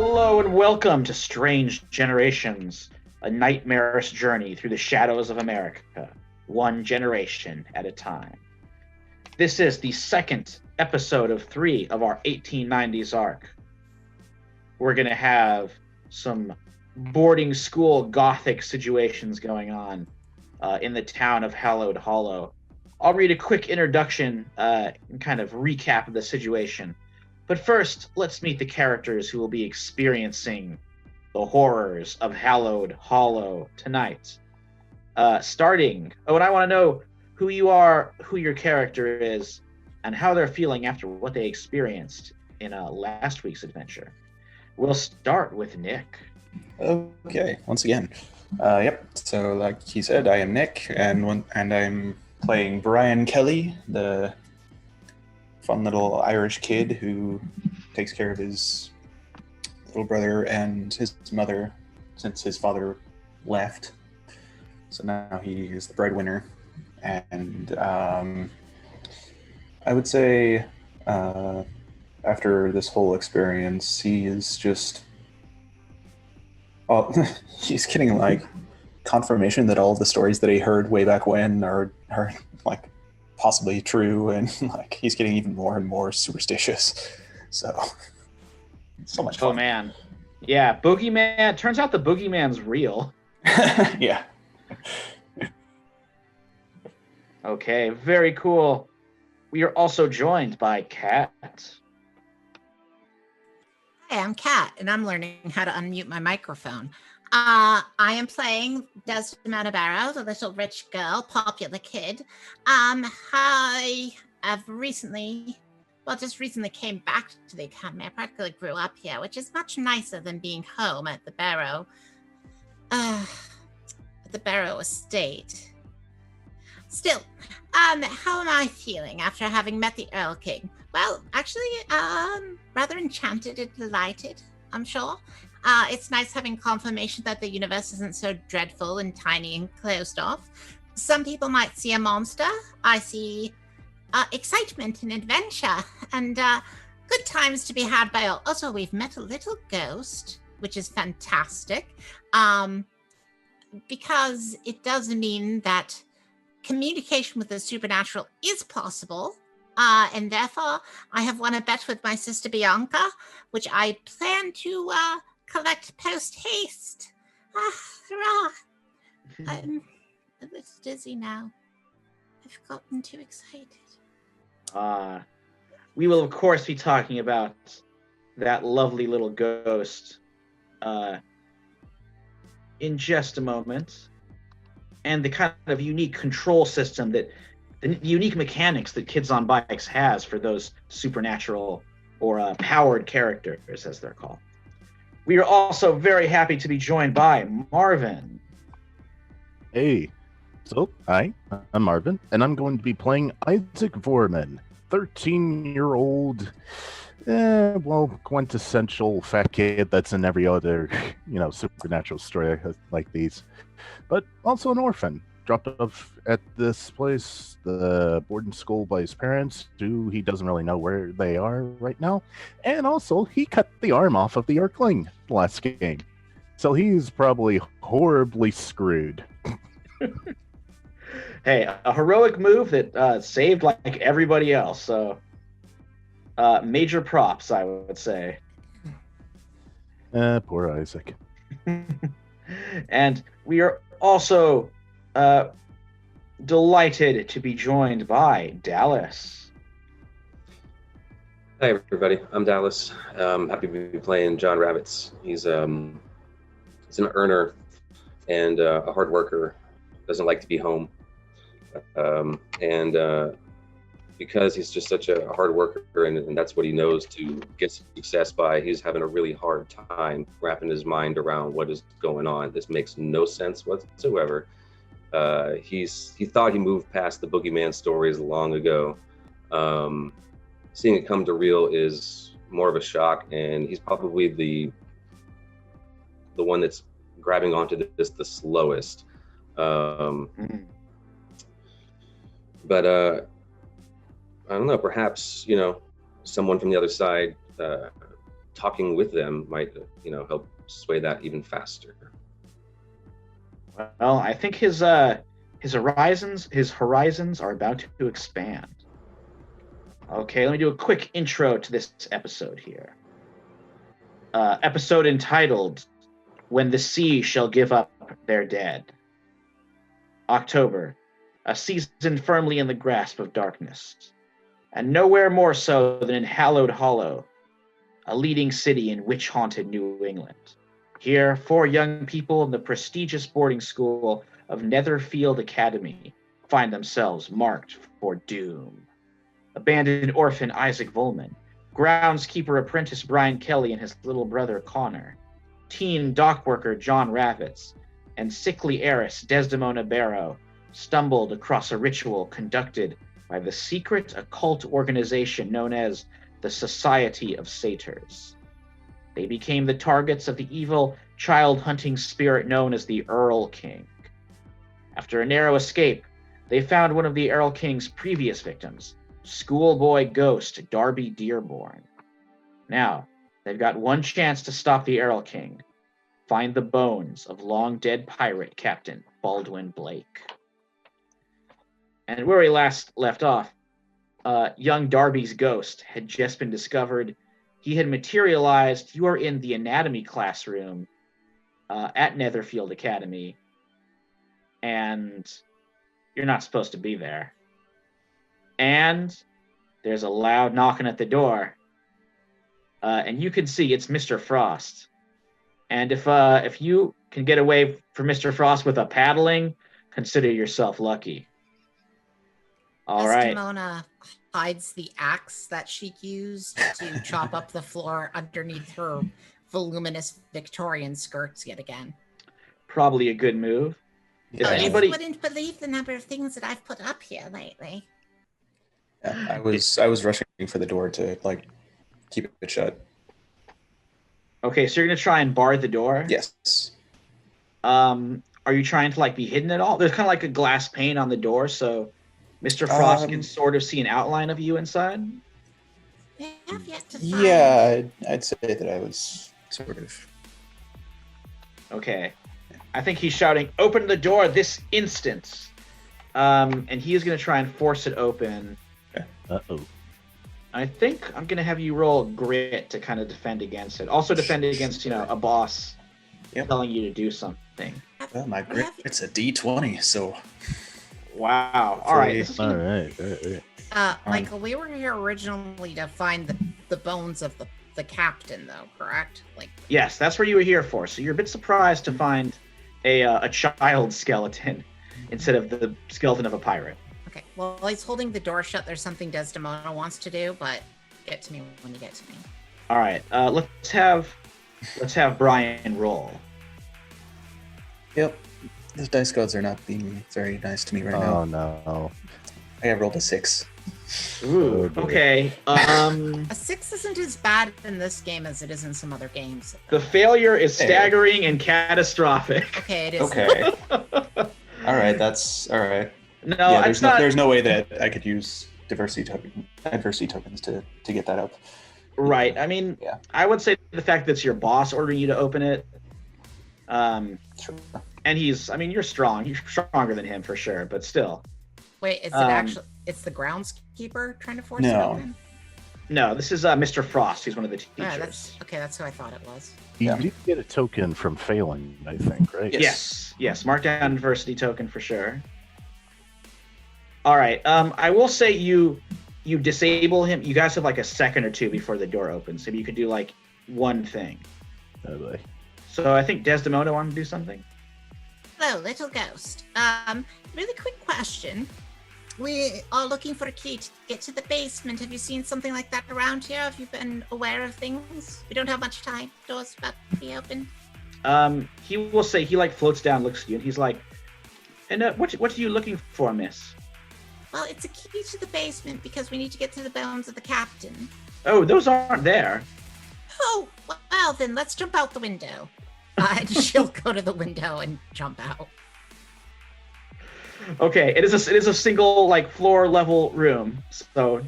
Hello and welcome to Strange Generations, a nightmarish journey through the shadows of America, one generation at a time. This is the second episode of 3 of our 1890s arc. We're going to have some boarding school gothic situations going on in the town of Hallowed Hollow. I'll read a quick introduction and kind of recap of the situation. But first, let's meet the characters who will be experiencing the horrors of Hallowed Hollow tonight. And I want to know who you are, who your character is, and how they're feeling after what they experienced in last week's adventure. We'll start with Nick. Okay, once again. So like he said, I am Nick, and I'm playing Brian Kelly, the fun little Irish kid who takes care of his little brother and his mother since his father left. So now he is the breadwinner. And I would say after this whole experience, he is just... Oh, he's getting like confirmation that all of the stories that he heard way back when are like possibly true, and like he's getting even more and more superstitious. So much fun. Oh man, yeah, boogeyman. Turns out the boogeyman's real. Yeah. Okay, very cool. We are also joined by Kat. Hi, I'm Kat, and I'm learning how to unmute my microphone. I am playing Desdemona Barrow, the little rich girl, popular kid. I have just recently came back to the academy. I practically grew up here, which is much nicer than being home at the Barrow estate. Still, how am I feeling after having met the Earl King? Well, actually, rather enchanted and delighted, I'm sure. It's nice having confirmation that the universe isn't so dreadful and tiny and closed off. Some people might see a monster. I see excitement and adventure and good times to be had by all. Also, we've met a little ghost, which is fantastic, because it does mean that communication with the supernatural is possible. And therefore, I have won a bet with my sister Bianca, which I plan to collect post-haste. Hurrah! I'm a little dizzy now. I've gotten too excited. We will, of course, be talking about that lovely little ghost in just a moment. And the kind of unique control system the unique mechanics that Kids on Bikes has for those supernatural or powered characters, as they're called. We are also very happy to be joined by Marvin. Hey, so hi, I'm Marvin, and I'm going to be playing Isaac Vorman, 13-year-old, quintessential fat kid that's in every other, supernatural story like these, but also an orphan. Dropped off at this place, the boarding school, by his parents, who he doesn't really know where they are right now. And also, he cut the arm off of the Earthling last game. So he's probably horribly screwed. Hey, a heroic move that saved like everybody else. So major props, I would say. Poor Isaac. And we are also... delighted to be joined by Dallas. Hi everybody, I'm Dallas. Happy to be playing John Rabbits. He's an earner and a hard worker. Doesn't like to be home, and because he's just such a hard worker and that's what he knows to get success by, he's having a really hard time wrapping his mind around what is going on. This makes no sense whatsoever. He thought he moved past the boogeyman stories long ago. Seeing it come to real is more of a shock, and he's probably the one that's grabbing onto this the slowest. But I don't know, perhaps, someone from the other side talking with them might, help sway that even faster. Well, I think his horizons are about to expand. Okay, let me do a quick intro to this episode here. Episode entitled "When the Sea Shall Give Up Their Dead." October, a season firmly in the grasp of darkness, and nowhere more so than in Hallowed Hollow, a leading city in witch-haunted New England. Here, 4 young people in the prestigious boarding school of Netherfield Academy find themselves marked for doom. Abandoned orphan Isaac Volman, groundskeeper apprentice Brian Kelly and his little brother Connor, teen dock worker John Ravitz, and sickly heiress Desdemona Barrow stumbled across a ritual conducted by the secret occult organization known as the Society of Satyrs. They became the targets of the evil child-hunting spirit known as the Earl King. After a narrow escape, they found one of the Earl King's previous victims, schoolboy ghost Darby Dearborn. Now, they've got one chance to stop the Earl King: find the bones of long-dead pirate Captain Baldwin Blake. And where we last left off, young Darby's ghost had just been discovered. He had materialized. You are in the anatomy classroom at Netherfield Academy, and you're not supposed to be there. And there's a loud knocking at the door, and you can see it's Mr. Frost. And if you can get away from Mr. Frost with a paddling, consider yourself lucky. All right. Desdemona hides the axe that she used to chop up the floor underneath her voluminous Victorian skirts yet again. Probably a good move. Yeah. Anybody? You wouldn't believe the number of things that I've put up here lately. Yeah, I was rushing for the door to keep it shut. Okay, so you're gonna try and bar the door? Yes. Are you trying to be hidden at all? There's kind of like a glass pane on the door, so Mr. Frost can sort of see an outline of you inside. I have yet to find. Yeah, I'd say that I was sort of. Okay. I think he's shouting, "Open the door this instant!" And he is going to try and force it open. Uh-oh. I think I'm going to have you roll grit to kind of defend against it. Also defend against, a boss telling you to do something. Well, my grit's a D20, so. Wow. All right. All right. Michael, we were here originally to find the bones of the captain, though, correct? Yes, that's what you were here for. So you're a bit surprised to find a child skeleton instead of the skeleton of a pirate. Okay. Well, he's holding the door shut. There's something Desdemona wants to do, but get to me when you get to me. All right. Let's have Brian roll. Yep. Those dice gods are not being very nice to me right now. Oh no. I have rolled a 6. Ooh. Okay. A 6 isn't as bad in this game as it is in some other games. The failure is staggering and catastrophic. Okay, it is. Okay. All right, that's all right. No, yeah, it's not. There's no way that I could use adversity tokens to get that up. Right. I mean, Yeah. I would say the fact that it's your boss ordering you to open it. Sure. And you're strong. You're stronger than him for sure, but still. Wait, is it actually? It's the groundskeeper trying to force it No. open? No, this is Mr. Frost. He's one of the teachers. Yeah, that's who I thought it was. You Yeah. did get a token from failing, I think, right? Yes. Mark down adversity token for sure. All right. I will say you disable him. You guys have a second or two before the door opens, so you could do one thing. Oh, boy. So I think Desdemona wanted to do something. Hello, little ghost. Really quick question. We are looking for a key to get to the basement. Have you seen something like that around here? Have you been aware of things? We don't have much time. Door's about to be open. He will say he floats down, looks at you, and he's like, "And what are you looking for, miss?" Well, it's a key to the basement because we need to get to the bones of the captain. Oh, those aren't there. Oh, well then let's jump out the window. And she'll go to the window and jump out. Okay, it is a single floor level room, so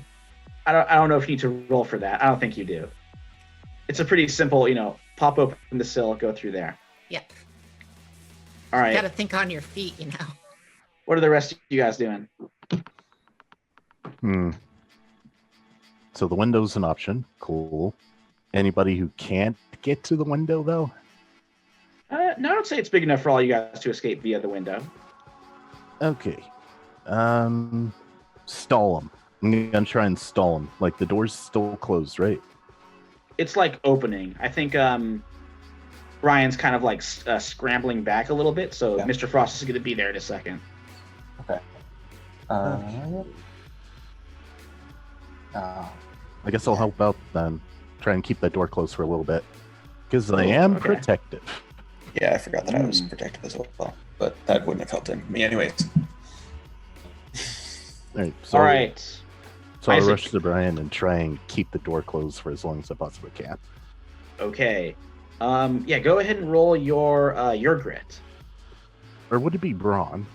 I don't know if you need to roll for that. I don't think you do. It's a pretty simple, pop open the sill, go through there. Yep. All right. You gotta think on your feet, What are the rest of you guys doing? So the window's an option. Cool. Anybody who can't get to the window, though? No, I don't say it's big enough for all you guys to escape via the window. Okay. Stall them. I'm gonna try and stall them. Like, the door's still closed, right? It's like opening. I think Brian's kind of like scrambling back a little bit, so Yeah. Mr. Frost is going to be there in a second. Okay. I guess I'll help out then. Try and keep that door closed for a little bit. Because I am okay. protective. Yeah, I forgot that I was protective as well, but that wouldn't have helped me anyways. All All right. So I'll Isaac. rush to Brian and try and keep the door closed for as long as I possibly can. Okay. Yeah, go ahead and roll your grit. Or would it be brawn?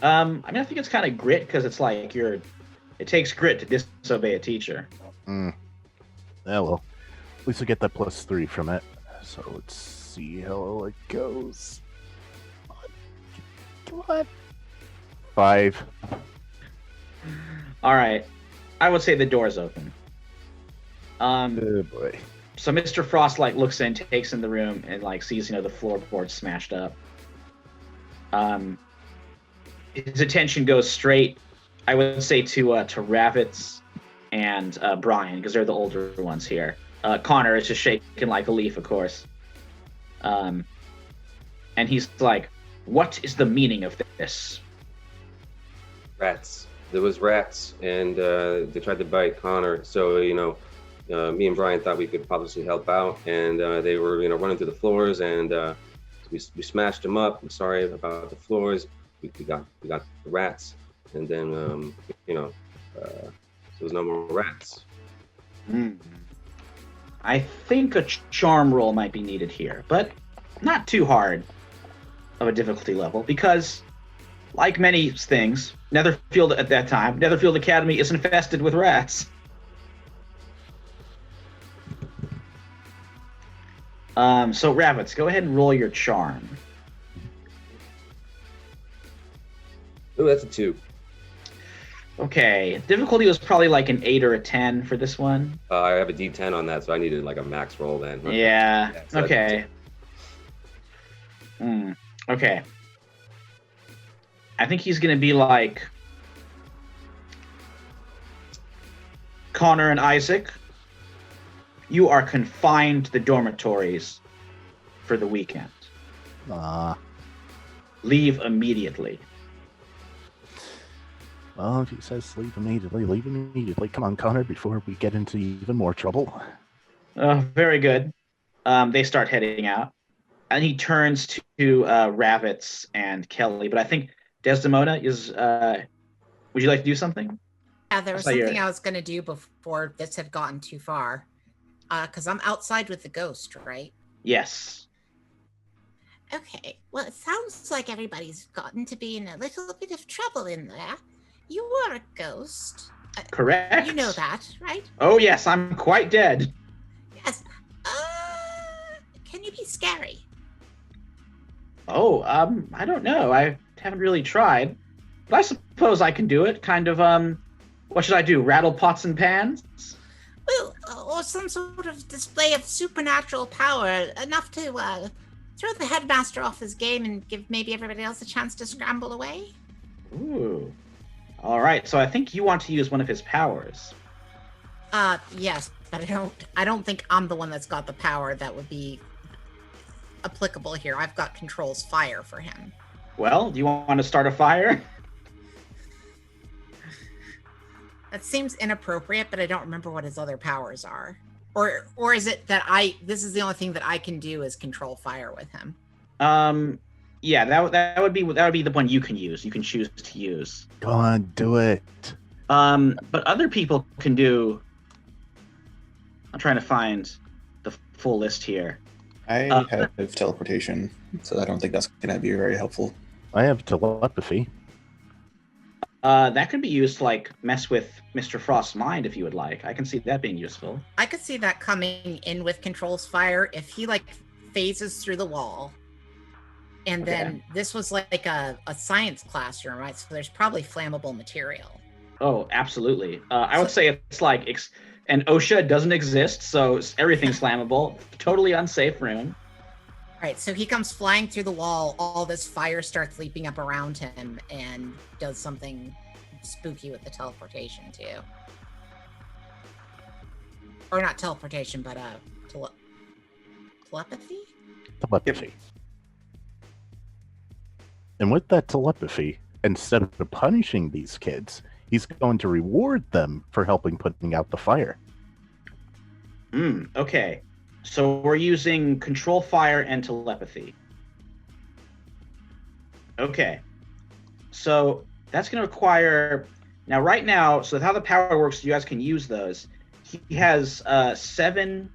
I think it's kind of grit because it's like it takes grit to disobey a teacher. Yeah, well, at least I get that +3 from it. So let's see how it goes. Come on. 5. All right. I would say the door's open. Oh boy. So Mr. Frost looks in, takes in the room, and sees the floorboard smashed up. His attention goes straight, I would say, to Ravitz and Brian, because they're the older ones here. Connor is just shaking like a leaf, of course. And he's like, "What is the meaning of this?" Rats. There was rats, and they tried to bite Connor. So me and Brian thought we could possibly help out, and they were running through the floors, and we smashed them up. I'm sorry about the floors. We got the rats, and then there was no more rats. I think a charm roll might be needed here, but not too hard of a difficulty level, because like many things, Netherfield at that time, Netherfield Academy is infested with rats. So Ravitz, go ahead and roll your charm. Oh, that's a 2. Okay, difficulty was probably like an 8 or a 10 for this one. I have a D10 on that, so I needed a max roll then. Yeah. So Okay. Okay. I think he's gonna be like Connor and Isaac. You are confined to the dormitories for the weekend. Leave immediately. Well, if he says leave immediately, leave immediately. Come on, Connor, before we get into even more trouble. Very good. They start heading out. And he turns to Ravitz and Kelly. But I think Desdemona is... would you like to do something? Yeah, there was something I was going to do before this had gotten too far. Because I'm outside with the ghost, right? Yes. Okay. Well, it sounds like everybody's gotten to be in a little bit of trouble in there. You are a ghost. Correct. You know that, right? Oh, yes. I'm quite dead. Yes. Can you be scary? Oh, I don't know. I haven't really tried. But I suppose I can do it. Kind of, what should I do? Rattle pots and pans? Well, or some sort of display of supernatural power, enough to throw the headmaster off his game and give maybe everybody else a chance to scramble away. Ooh. All right. So I think you want to use one of his powers. Yes, but I don't think I'm the one that's got the power that would be applicable here. I've got controls fire for him. Well, do you want to start a fire? That seems inappropriate, but I don't remember what his other powers are. Or is it that this is the only thing that I can do is control fire with him? Yeah, that would be the one you can use. You can choose to use. Go on, do it. But other people can do. I'm trying to find the full list here. I have teleportation, so I don't think that's going to be very helpful. I have telepathy. That could be used to like mess with Mr. Frost's mind if you would like. I can see that being useful. I could see that coming in with controls fire if he like phases through the wall. And then this was like a science classroom, right? So there's probably flammable material. Oh, absolutely. I would say it's like, and OSHA doesn't exist, so everything's flammable. Totally unsafe room. Right, so he comes flying through the wall, all this fire starts leaping up around him, and does something spooky with the teleportation, too. Or not teleportation, but telepathy? Telepathy. And with that telepathy, instead of punishing these kids, he's going to reward them for helping putting out the fire. Okay. So we're using control fire and telepathy. Okay. So that's going to require... Now, right now, so how the power works, you guys can use those. He has 7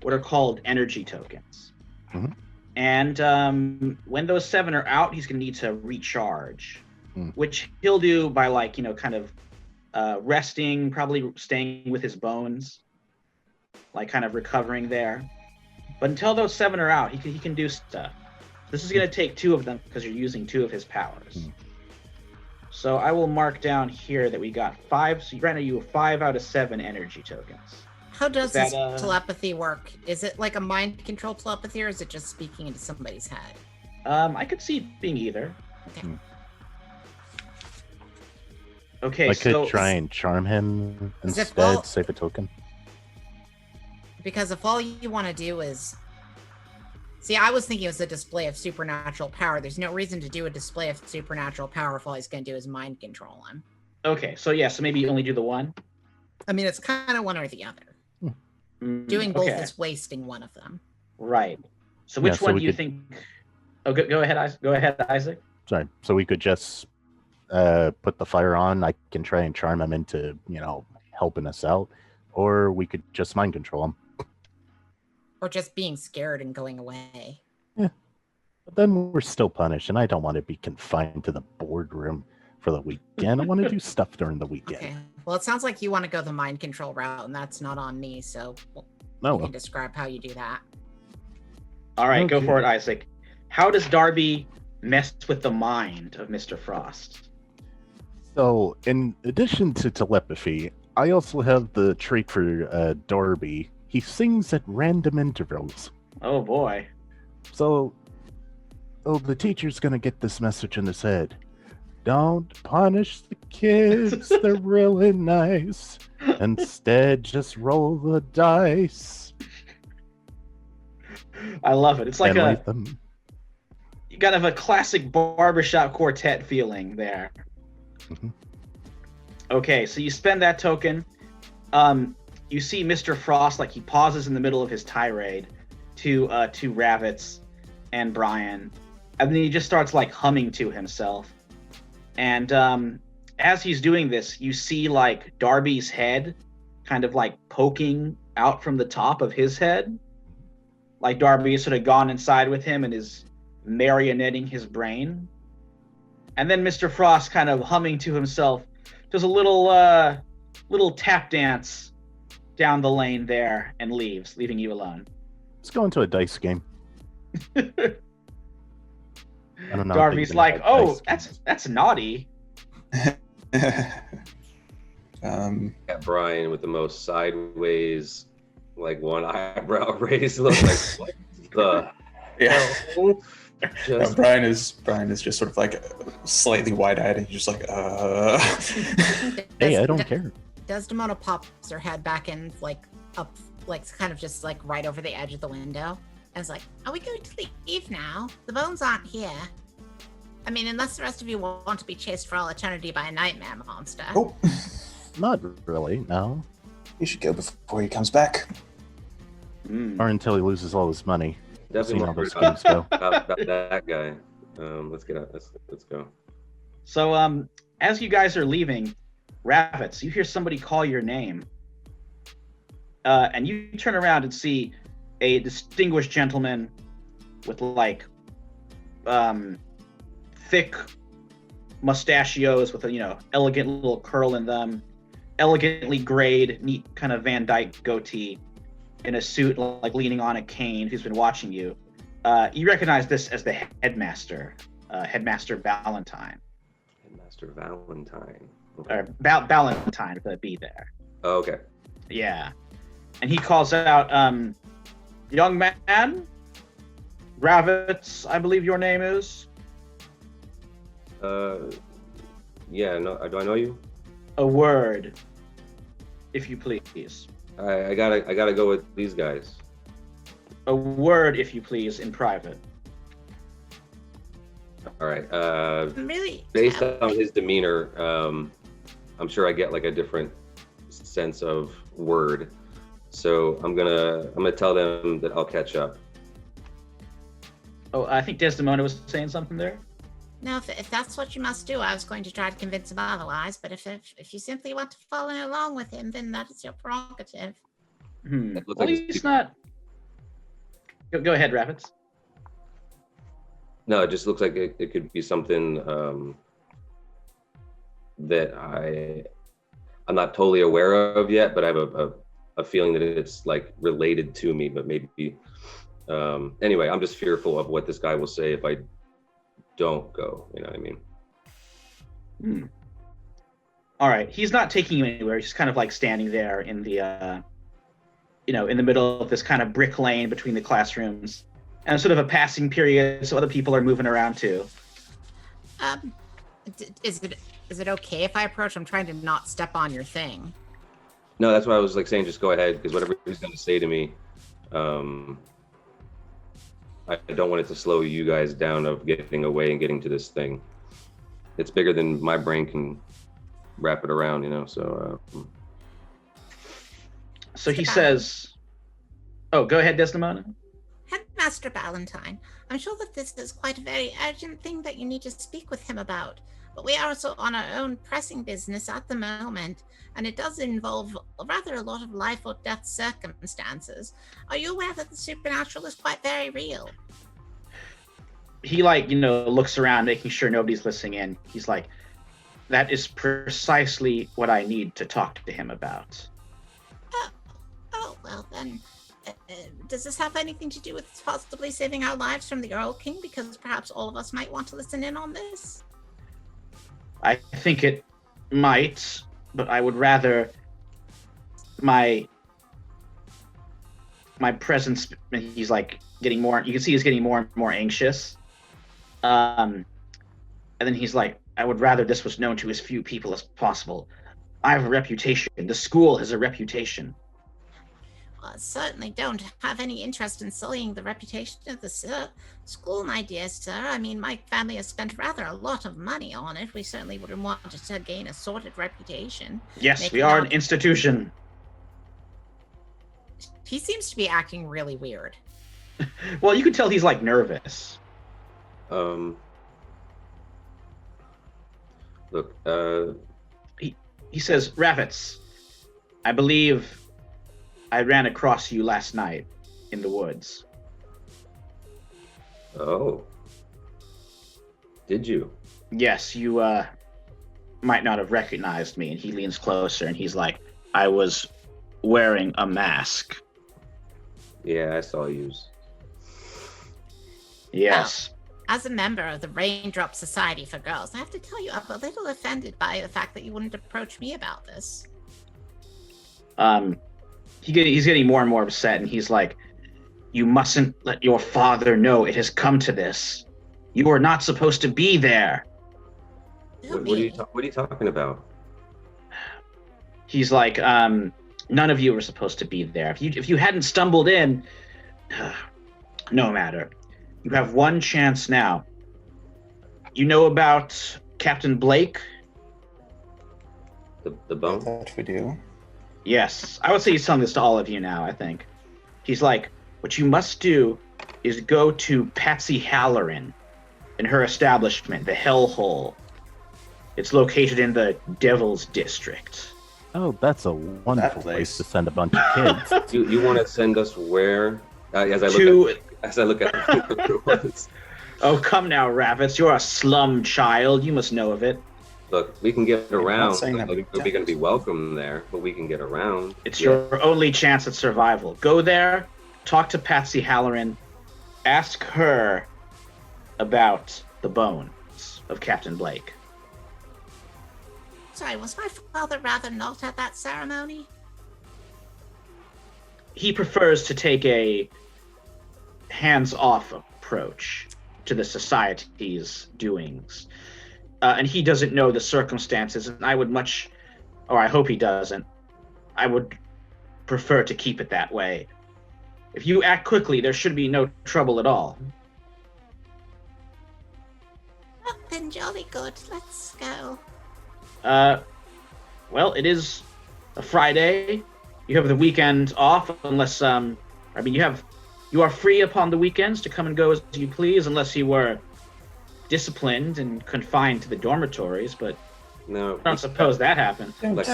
what are called energy tokens. Mm-hmm. And when those 7 are out, he's going to need to recharge, which he'll do by, like, kind of resting, probably staying with his bones, like kind of recovering there. But until those 7 are out, he can do stuff. This is going to take 2 of them because you're using 2 of his powers. So I will mark down here that we got 5. So right now you have 5 out of 7 energy tokens. How does this telepathy work? Is it like a mind control telepathy, or is it just speaking into somebody's head? I could see it being either. Okay, I could try and charm him instead, save a token. Because if all you want to do is... See, I was thinking it was a display of supernatural power. There's no reason to do a display of supernatural power if all he's going to do is mind control him. Okay, so yeah, so maybe you only do the one? I mean, it's kind of one or the other. Doing both is wasting one of them. Right. So which one do you think... Oh, go ahead, Isaac. Sorry. So we could just put the fire on. I can try and charm him into, helping us out. Or we could just mind control him. Or just being scared and going away. Yeah. But then we're still punished, and I don't want to be confined to the boardroom for the weekend. I want to do stuff during the weekend. Okay. Well, it sounds like you want to go the mind control route, and that's not on me, so you can describe how you do that. All right, Go for it, Isaac. How does Darby mess with the mind of Mr. Frost? So, in addition to telepathy, I also have the trait for Darby. He sings at random intervals. Oh, boy. So, the teacher's going to get this message in his head. Don't punish the kids. They're really nice. Instead, just roll the dice. I love it. It's like you kind of a classic barbershop quartet feeling there. Mm-hmm. Okay, so you spend that token. You see Mr. Frost, like he pauses in the middle of his tirade to Ravitz and Brian, and then he just starts like humming to himself. And as he's doing this, you see like Darby's head kind of like poking out from the top of his head. Like Darby has sort of gone inside with him and is marionetting his brain. And then Mr. Frost, kind of humming to himself, does a little tap dance down the lane there and leaves, leaving you alone. Let's go into a dice game. I don't know. Darby's like, "Oh, that's naughty." Got Brian with the most sideways, like one eyebrow raised. Looks like what the hell? Brian is just sort of like slightly wide-eyed, and he's just like, Hey, I don't care. Desdemona pops her head back in, like up, like kind of just like right over the edge of the window, and is like, "Are we going to leave now? The bones aren't here. I mean, unless the rest of you want to be chased for all eternity by a nightmare monster." "Oh, Not really, no. you should go before he comes back." Or until he loses all his money. Definitely How more those about, games go. about that guy. Let's get out. Let's go. So as you guys are leaving, Ravitz, you hear somebody call your name. And you turn around and see a distinguished gentleman with like thick mustachios with a elegant little curl in them, elegantly grayed, neat kind of Van Dyke goatee, in a suit, like leaning on a cane, who's been watching you. You recognize this as the headmaster, Headmaster Valentine. Headmaster Valentine. Okay. Or Valentine with a B there. Oh, okay. Yeah. And he calls out, young man, Ravitz, I believe your name is. Yeah, no, do I know you? A word, if you please. I gotta go with these guys. A word, if you please, in private. All right. Really? Based on his demeanor, I'm sure I get like a different sense of word. So I'm gonna tell them that I'll catch up. Oh, I think Desdemona was saying something there. No, if that's what you must do, I was going to try to convince him otherwise. But if you simply want to follow along with him, then that is your prerogative. Well, like he's not. Go ahead, Ravitz. No, it just looks like it could be something that I'm not totally aware of yet, but I have a feeling that it's like related to me, but maybe. Anyway, I'm just fearful of what this guy will say if I don't go. You know what I mean? All right. He's not taking you anywhere. He's kind of like standing there in the, in the middle of this kind of brick lane between the classrooms, and sort of a passing period, so other people are moving around too. Is it okay if I approach? I'm trying to not step on your thing. No, that's why I was like saying, just go ahead, because whatever he's going to say to me, I don't want it to slow you guys down of getting away and getting to this thing. It's bigger than my brain can wrap it around, so. So he says, oh, go ahead, Desdemona. Headmaster Valentine, I'm sure that this is quite a very urgent thing that you need to speak with him about. But we are also on our own pressing business at the moment, and it does involve rather a lot of life or death circumstances. Are you aware that the supernatural is quite very real? He looks around, making sure nobody's listening in. He's like, that is precisely what I need to talk to him about. Oh, well then, does this have anything to do with possibly saving our lives from the Earl King? Because perhaps all of us might want to listen in on this. I think it might, but I would rather my presence. He's like getting more. You can see he's getting more and more anxious. And then he's like, I would rather this was known to as few people as possible. I have a reputation. The school has a reputation. Well, I certainly don't have any interest in sullying the reputation of the school, my dear sir. I mean, my family has spent rather a lot of money on it. We certainly wouldn't want to gain a sordid reputation. Yes, we are an institution. He seems to be acting really weird. Well, you can tell he's like nervous. Look, he says, Ravitz, I believe I ran across you last night in the woods. Oh. Did you? Yes, you might not have recognized me. And he leans closer and he's like, I was wearing a mask. Yeah, I saw you. Yes. As a member of the Raindrop Society for Girls, I have to tell you, I'm a little offended by the fact that you wouldn't approach me about this. He's getting more and more upset, and he's like, you mustn't let your father know it has come to this. You are not supposed to be there. What are you talking about? He's like, none of you are supposed to be there. If you hadn't stumbled in, no matter. You have one chance now. You know about Captain Blake? The bone? That we do. Yes. I would say he's telling this to all of you now, I think. He's like, what you must do is go to Patsy Halloran in her establishment, the Hellhole. It's located in the Devil's District. Oh, that's a wonderful place to send a bunch of kids. You want to send us where? As I look at the words. Oh, come now, Rabbits. You're a slum child. You must know of it. Look, we can get I'm not around. saying that we We're going to be don't. welcome there, but we can get around. It's Yeah. your only chance at survival. Go there, talk to Patsy Halloran, ask her about the bones of Captain Blake. Sorry, was my father rather not at that ceremony? He prefers to take a hands-off approach to the society's doings. And he doesn't know the circumstances, and I hope he doesn't. I would prefer to keep it that way. If you act quickly, there should be no trouble at all. Oh, then jolly good. Let's go. Well, it is a Friday. You have the weekend off, unless you are free upon the weekends to come and go as you please, unless you were disciplined and confined to the dormitories. But No, I don't suppose that happened. Like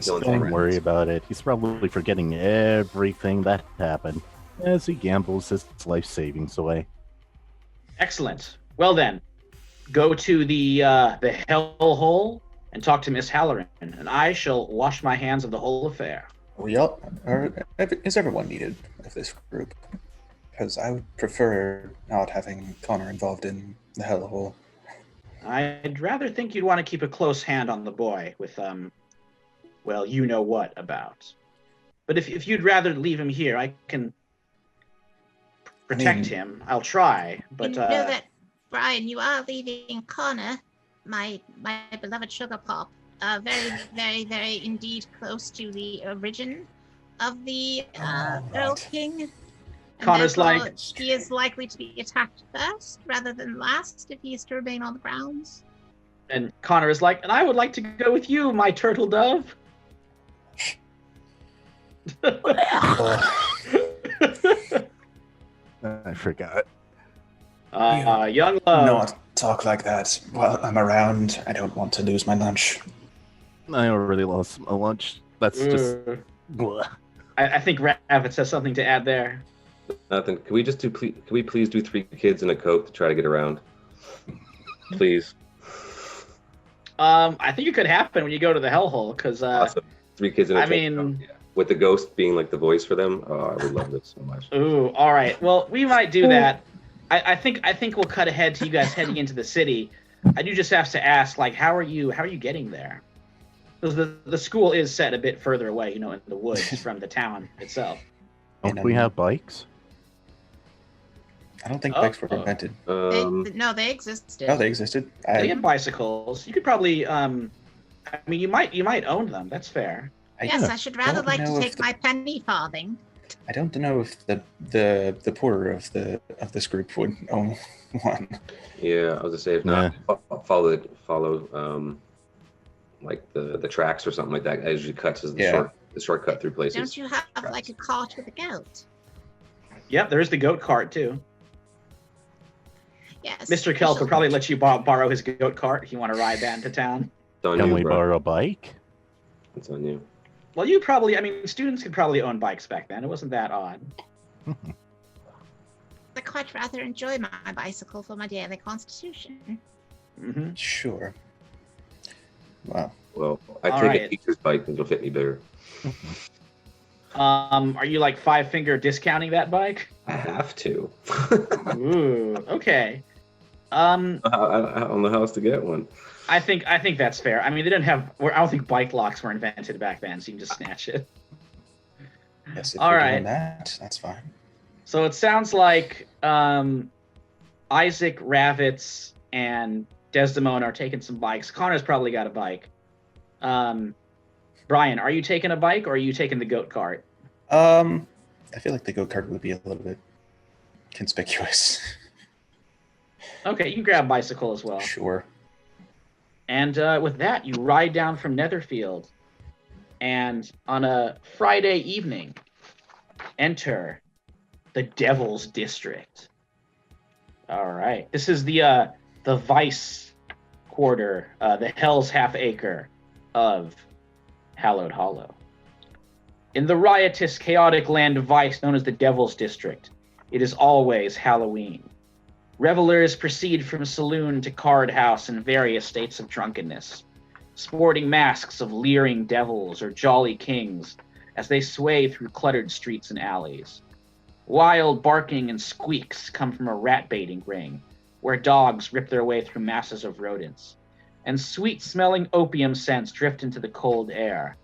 Don't worry about it. He's probably forgetting everything that happened as he gambles his life savings away. Excellent. Well then, go to the hellhole and talk to Miss Halloran, and I shall wash my hands of the whole affair. Is everyone needed of this group? Because I would prefer not having Connor involved in the hellhole. I'd rather think you'd want to keep a close hand on the boy with, well, you know what about. But if you'd rather leave him here, I can protect him. I'll try, but... You know that, Brian, you are leaving Connor, my beloved sugar pop, very, very, very indeed close to the origin of the Earl King. And Connor's therefore, he is likely to be attacked first rather than last if he is to remain on the grounds. And Connor is like, and I would like to go with you, my turtle dove. I forgot. Young love. Not talk like that while I'm around. I don't want to lose my lunch. I already lost my lunch. That's just... Ugh. I think Rabbit has something to add there. Nothing. Can we please do 3 kids in a coat to try to get around? Please. I think it could happen when you go to the hellhole, because Awesome. 3 kids in a I coat. mean- Yeah. With the ghost being like the voice for them. Oh, I would love this so much. ooh, all right. Well, we might do that. I think we'll cut ahead to you guys heading into the city. I do just have to ask, like, how are you getting there? Because the school is set a bit further away, in the woods from the town itself. Don't we have bikes? I don't think bikes were invented. No, they existed. Oh, they existed. They have bicycles. You could probably, you might own them. That's fair. Yes, I should rather don't like know to if take my penny farthing. I don't know if the poorer of this group would own one. Yeah, I was gonna say if not, follow like the tracks or something like that. As you cuts as the shortcut through places. Don't you have like a cart with a goat? Yep, there is the goat cart too. Yes. Mr. Kell could probably let you borrow his goat cart if you want to ride that into town. It's on Can you, we bro. borrow a bike? It's on you. Well, students could probably own bikes back then. It wasn't that odd. I quite rather enjoy my bicycle for my daily constitution. Mm-hmm. Sure. Wow. Well, I All take right. a teacher's bike because it'll fit me better. Are you like 5-finger discounting that bike? I have to. Ooh, okay. I don't know how else to get one. I think that's fair. I mean, they didn't have. I don't think bike locks were invented back then, so you can just snatch it. Yes, if All you're right. doing that, that's fine. So it sounds like Isaac, Ravitz, and Desdemona are taking some bikes. Connor's probably got a bike. Brian, are you taking a bike or are you taking the goat cart? I feel like the go kart would be a little bit conspicuous. Okay, you can grab a bicycle as well. Sure. And with that, you ride down from Netherfield, and on a Friday evening, enter the Devil's District. All right, this is the Vice Quarter, the Hell's Half Acre of Hallowed Hollow. In the riotous, chaotic land of Vice known as the Devil's District, it is always Halloween. Revelers proceed from saloon to card house in various states of drunkenness, sporting masks of leering devils or jolly kings as they sway through cluttered streets and alleys. Wild barking and squeaks come from a rat-baiting ring, where dogs rip their way through masses of rodents, and sweet-smelling opium scents drift into the cold air.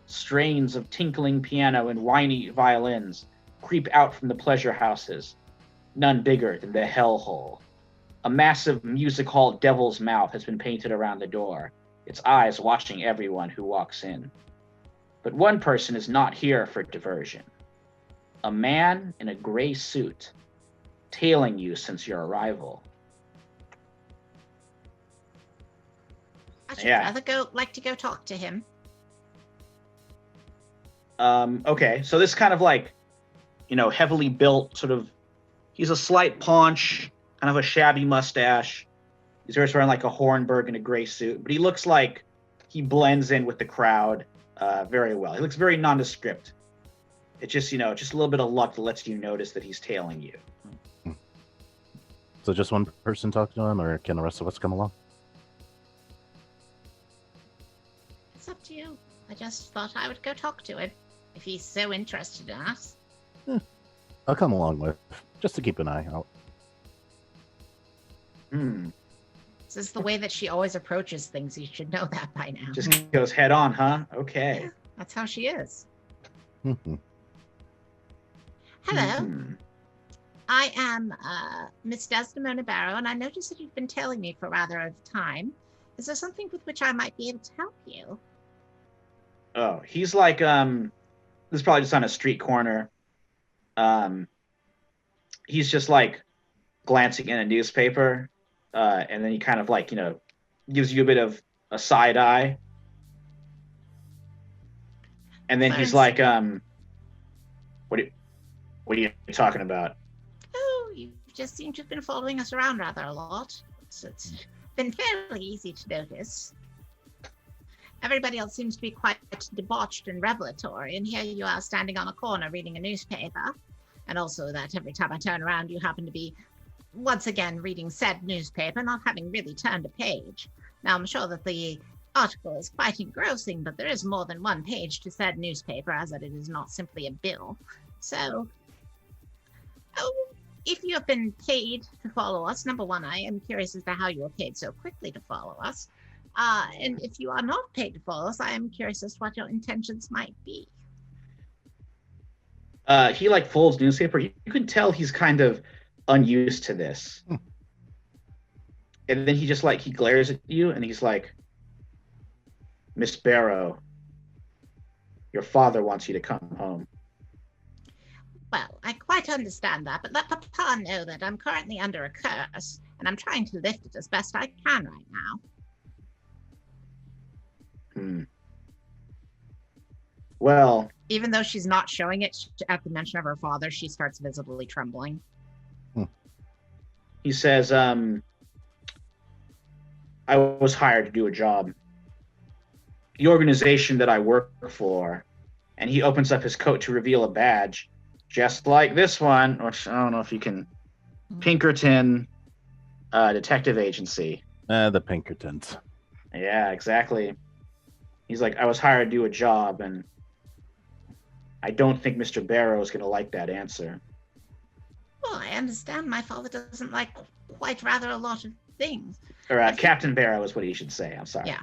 Strains of tinkling piano and whiny violins creep out from the pleasure houses, none bigger than the hellhole. A massive music hall devil's mouth has been painted around the door, its eyes watching everyone who walks in. But one person is not here for diversion. A man in a gray suit, tailing you since your arrival. I should rather like to go talk to him. Okay, so this kind of like, heavily built sort of, he's a slight paunch, kind of a shabby mustache. He's always wearing like a Hornberg and a gray suit, but he looks like he blends in with the crowd very well. He looks very nondescript. It's just, just a little bit of luck that lets you notice that he's tailing you. So just one person talk to him, or can the rest of us come along? It's up to you. I just thought I would go talk to him, if he's so interested in us. I'll come along with, just to keep an eye out. This is the way that she always approaches things. You should know that by now. Just goes head on, huh? Okay. Yeah, that's how she is. Mm-hmm. Hello. I am Miss Desdemona Barrow, and I noticed that you've been tailing me for rather a time. Is there something with which I might be able to help you? Oh, he's like, this is probably just on a street corner. He's just like glancing in a newspaper, and then he kind of like, gives you a bit of a side eye. And then he's like, what are you talking about? Oh, you just seem to have been following us around rather a lot. It's been fairly easy to notice. Everybody else seems to be quite debauched and revelatory, and here you are standing on a corner reading a newspaper. And also that every time I turn around, you happen to be, once again, reading said newspaper, not having really turned a page. Now, I'm sure that the article is quite engrossing, but there is more than one page to said newspaper, as that it is not simply a bill. So, if you have been paid to follow us, number one, I am curious as to how you were paid so quickly to follow us. And if you are not paid to follow us, I am curious as to what your intentions might be. He like folds newspaper. You can tell he's kind of unused to this. And then he just like, he glares at you and he's like, Miss Barrow, your father wants you to come home. Well, I quite understand that, but let Papa know that I'm currently under a curse, and I'm trying to lift it as best I can right now. Well... Even though she's not showing it at the mention of her father, she starts visibly trembling. He says, I was hired to do a job. The organization that I work for, and he opens up his coat to reveal a badge, just like this one, which I don't know if you can... Pinkerton Detective Agency. The Pinkertons. Yeah, exactly. He's like, I was hired to do a job, and I don't think Mr. Barrow is going to like that answer. Well, I understand my father doesn't like quite rather a lot of things. Or Captain Barrow is what he should say. I'm sorry. Yeah.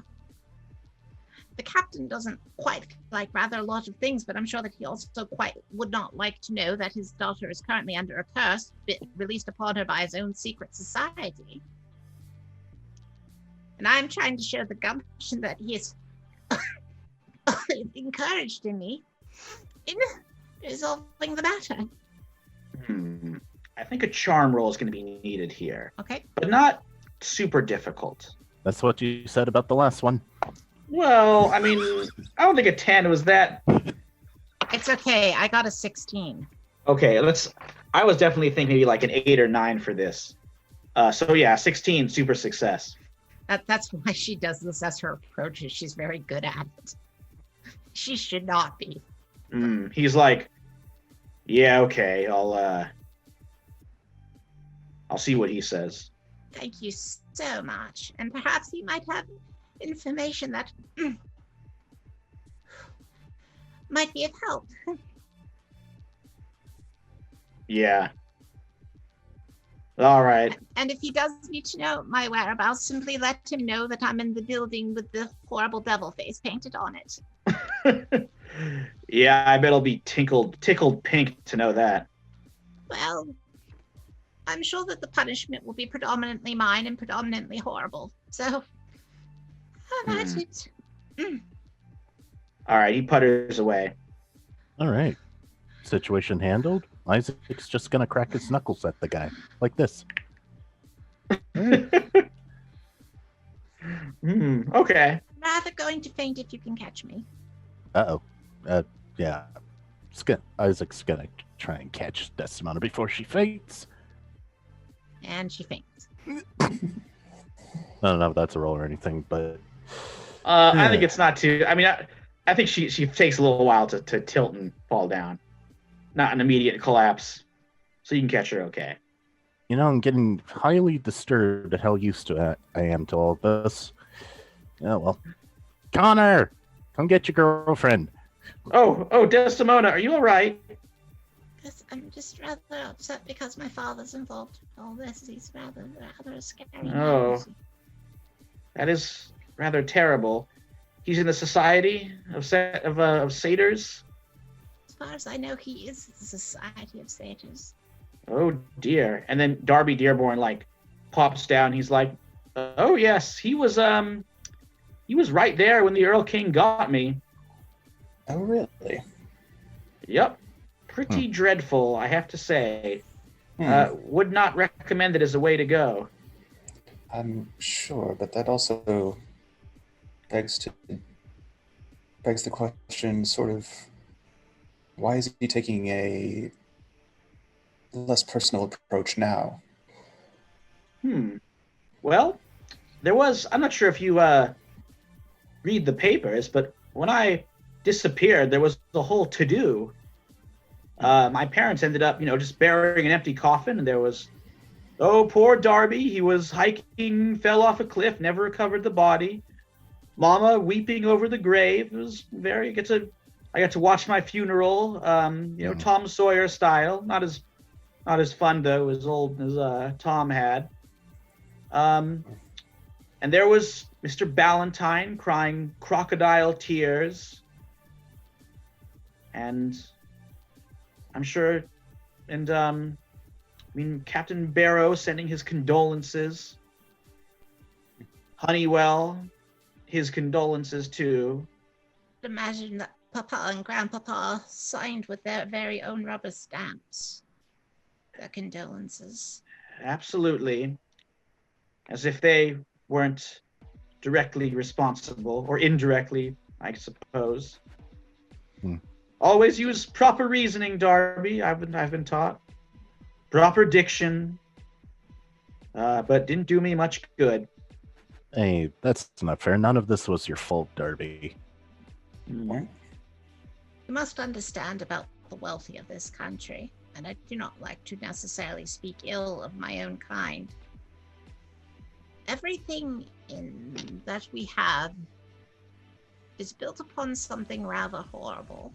The captain doesn't quite like rather a lot of things, but I'm sure that he also quite would not like to know that his daughter is currently under a curse released upon her by his own secret society. And I'm trying to show the gumption that he is encouraged in me in resolving the matter. I think a charm roll is going to be needed here. Okay. But not super difficult. That's what you said about the last one. Well, I mean, I don't think a 10 was that. It's okay. I got a 16. Okay, I was definitely thinking maybe like an 8 or 9 for this. So yeah, 16, super success. That's why she does this as her approach. She's very good at it. She should not be. He's like, yeah, okay, I'll I'll see what he says. Thank you so much. And perhaps he might have information that might be of help. Yeah. All right. And if he does need to know my whereabouts, simply let him know that I'm in the building with the horrible devil face painted on it. Yeah, I bet it'll be tickled pink to know that. Well, I'm sure that the punishment will be predominantly mine and predominantly horrible. So, have at it. All right, he putters away. All right. Situation handled. Isaac's just gonna crack his knuckles at the guy like this. Okay. Rather going to faint if you can catch me. Uh-oh. Yeah. Isaac's gonna try and catch Desdemona before she faints. And she faints. I don't know if that's a roll or anything, but I think it's not too. I mean, I think she takes a little while to tilt and fall down, not an immediate collapse. So you can catch her okay. you know, I'm getting highly disturbed at how used to I am to all this. Yeah, well, Connor, come get your girlfriend. Oh, Desdemona, are you all right? Yes, I'm just rather upset because my father's involved in all this. He's rather scary. Oh. That is rather terrible. He's in the Society of Satyrs. As far as I know, he is the Society of Satyrs. Oh dear. And then Darby Dearborn pops down. He's like, "Oh yes, he was right there when the Earl King got me." Oh, really? Yep. Pretty dreadful, I have to say. Would not recommend it as a way to go. I'm sure, but that also begs the question, sort of, why is he taking a less personal approach now? Well, I'm not sure if you read the papers, but when I disappeared, there was a whole to-do. My parents ended up, just burying an empty coffin, and there was, oh, poor Darby, he was hiking, fell off a cliff, never recovered the body. Mama weeping over the grave. It was I got to watch my funeral, Tom Sawyer style. Not as fun though as old as Tom had. And there was Mr. Ballantyne crying crocodile tears. And I'm sure, and Captain Barrow sending his condolences. Honeywell, his condolences too. Imagine that Papa and Grandpapa signed with their very own rubber stamps their condolences. Absolutely. As if they weren't directly responsible, or indirectly, I suppose. Always use proper reasoning, Darby. I've been taught. Proper diction. But didn't do me much good. Hey, that's not fair. None of this was your fault, Darby. You must understand about the wealthy of this country, and I do not like to necessarily speak ill of my own kind. Everything that we have is built upon something rather horrible.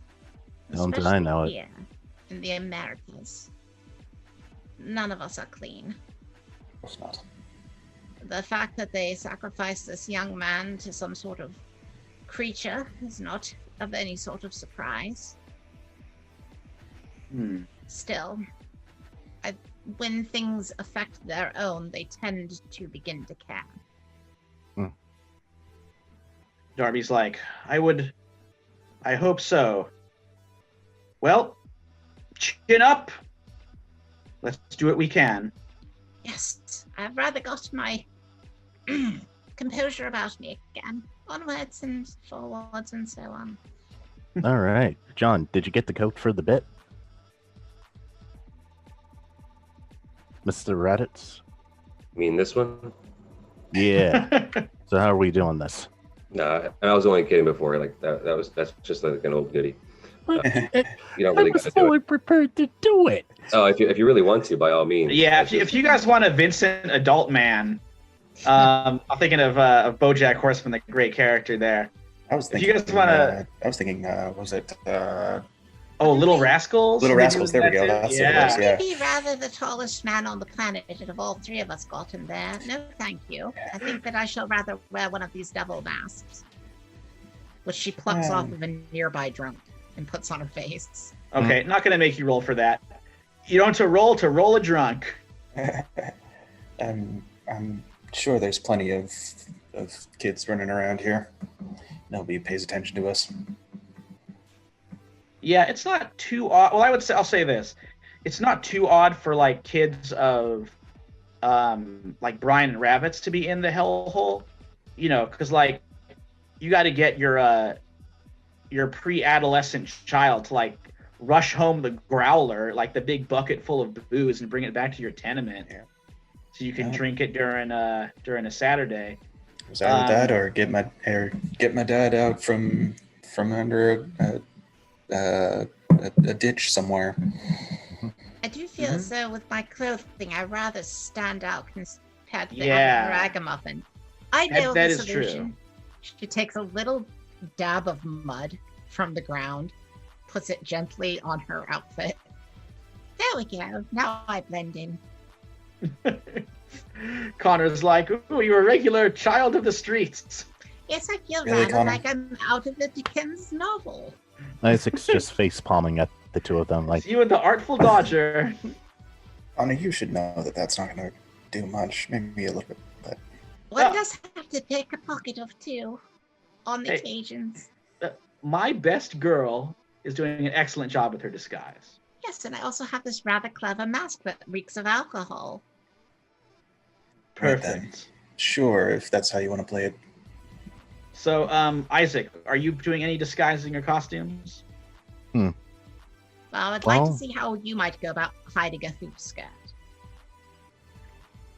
Don't deny now. Here in the Americas. None of us are clean. Of course not. The fact that they sacrificed this young man to some sort of creature is not of any sort of surprise. Still, when things affect their own, they tend to begin to care. Darby's like, I hope so. Well, chin up. Let's do what we can. Yes, I've rather got my composure about me again. Onwards and forwards and so on. All right. John, did you get the coat for the bit? Mr. Raditz? You mean this one? Yeah. So how are we doing this? No, I was only kidding before. That's just like an old goodie. You don't I really was got to do fully it. prepared to do it. Oh, if you really want to, by all means. Yeah, It's if you guys want a Vincent adult man, I'm thinking of BoJack Horseman, the great character there. I was If thinking. you guys wanna- Was it Little Rascals. Little Maybe Rascals? was There we that go. too? That's what it yeah. was. Yeah. Maybe rather the tallest man on the planet of all three of us gotten there. No, thank you. I think that I shall rather wear one of these devil masks, which she plucks off of a nearby drunk and puts on her face. Okay, not gonna make you roll for that. You don't have to roll a drunk. I'm sure there's plenty of kids running around here. Nobody pays attention to us. Yeah, it's not too odd. Well, I'll say this. It's not too odd for like kids of like Brian and Rabbits to be in the hellhole. You know, because like you got to get your pre-adolescent child to like rush home the growler, like the big bucket full of booze, and bring it back to your tenement, so you can drink it during a Saturday. Was that that, or get my dad out from under a ditch somewhere? I do feel as though with my clothing, I rather stand out compared to the Yeah. ragamuffin. I know that the is solution. She takes a little dab of mud from the ground, puts it gently on her outfit. There we go. Now I blend in. Connor's like, "Ooh, you're a regular child of the streets." Yes, I feel Really, rather Connor? like I'm out of a Dickens novel. Isaac's just face palming at the two of them, like, It's you and the Artful Dodger. Anna, you should know that that's not going to do much. Maybe a little bit, but One Ah. does have to pick a pocket of two on the Hey. occasions. My best girl is doing an excellent job with her disguise. Yes, and I also have this rather clever mask that reeks of alcohol. Right then. Perfect. sure, if that's how you want to play it. So, Isaac, are you doing any disguising or costumes? Well, I'd like to Well- see how you might go about hiding a hoop skirt.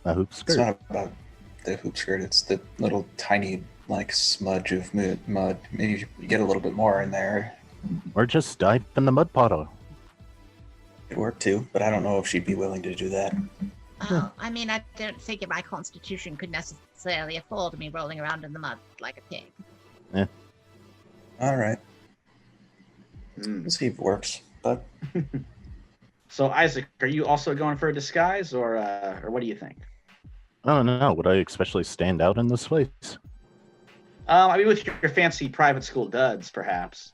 a hoop It's skirt. not about the hoop skirt. It's the little tiny like smudge of mud. Maybe you get a little bit more in there. Or just dive in the mud puddle. It worked too, but I don't know if she'd be willing to do that. Oh, I mean, I don't figure my constitution could necessarily afford me rolling around in the mud like a pig. All right, Hmm. we'll see if it works. But So, Isaac, are you also going for a disguise, or what do you think? I don't know. Would I especially stand out in this place? I mean, with your fancy private school duds, perhaps.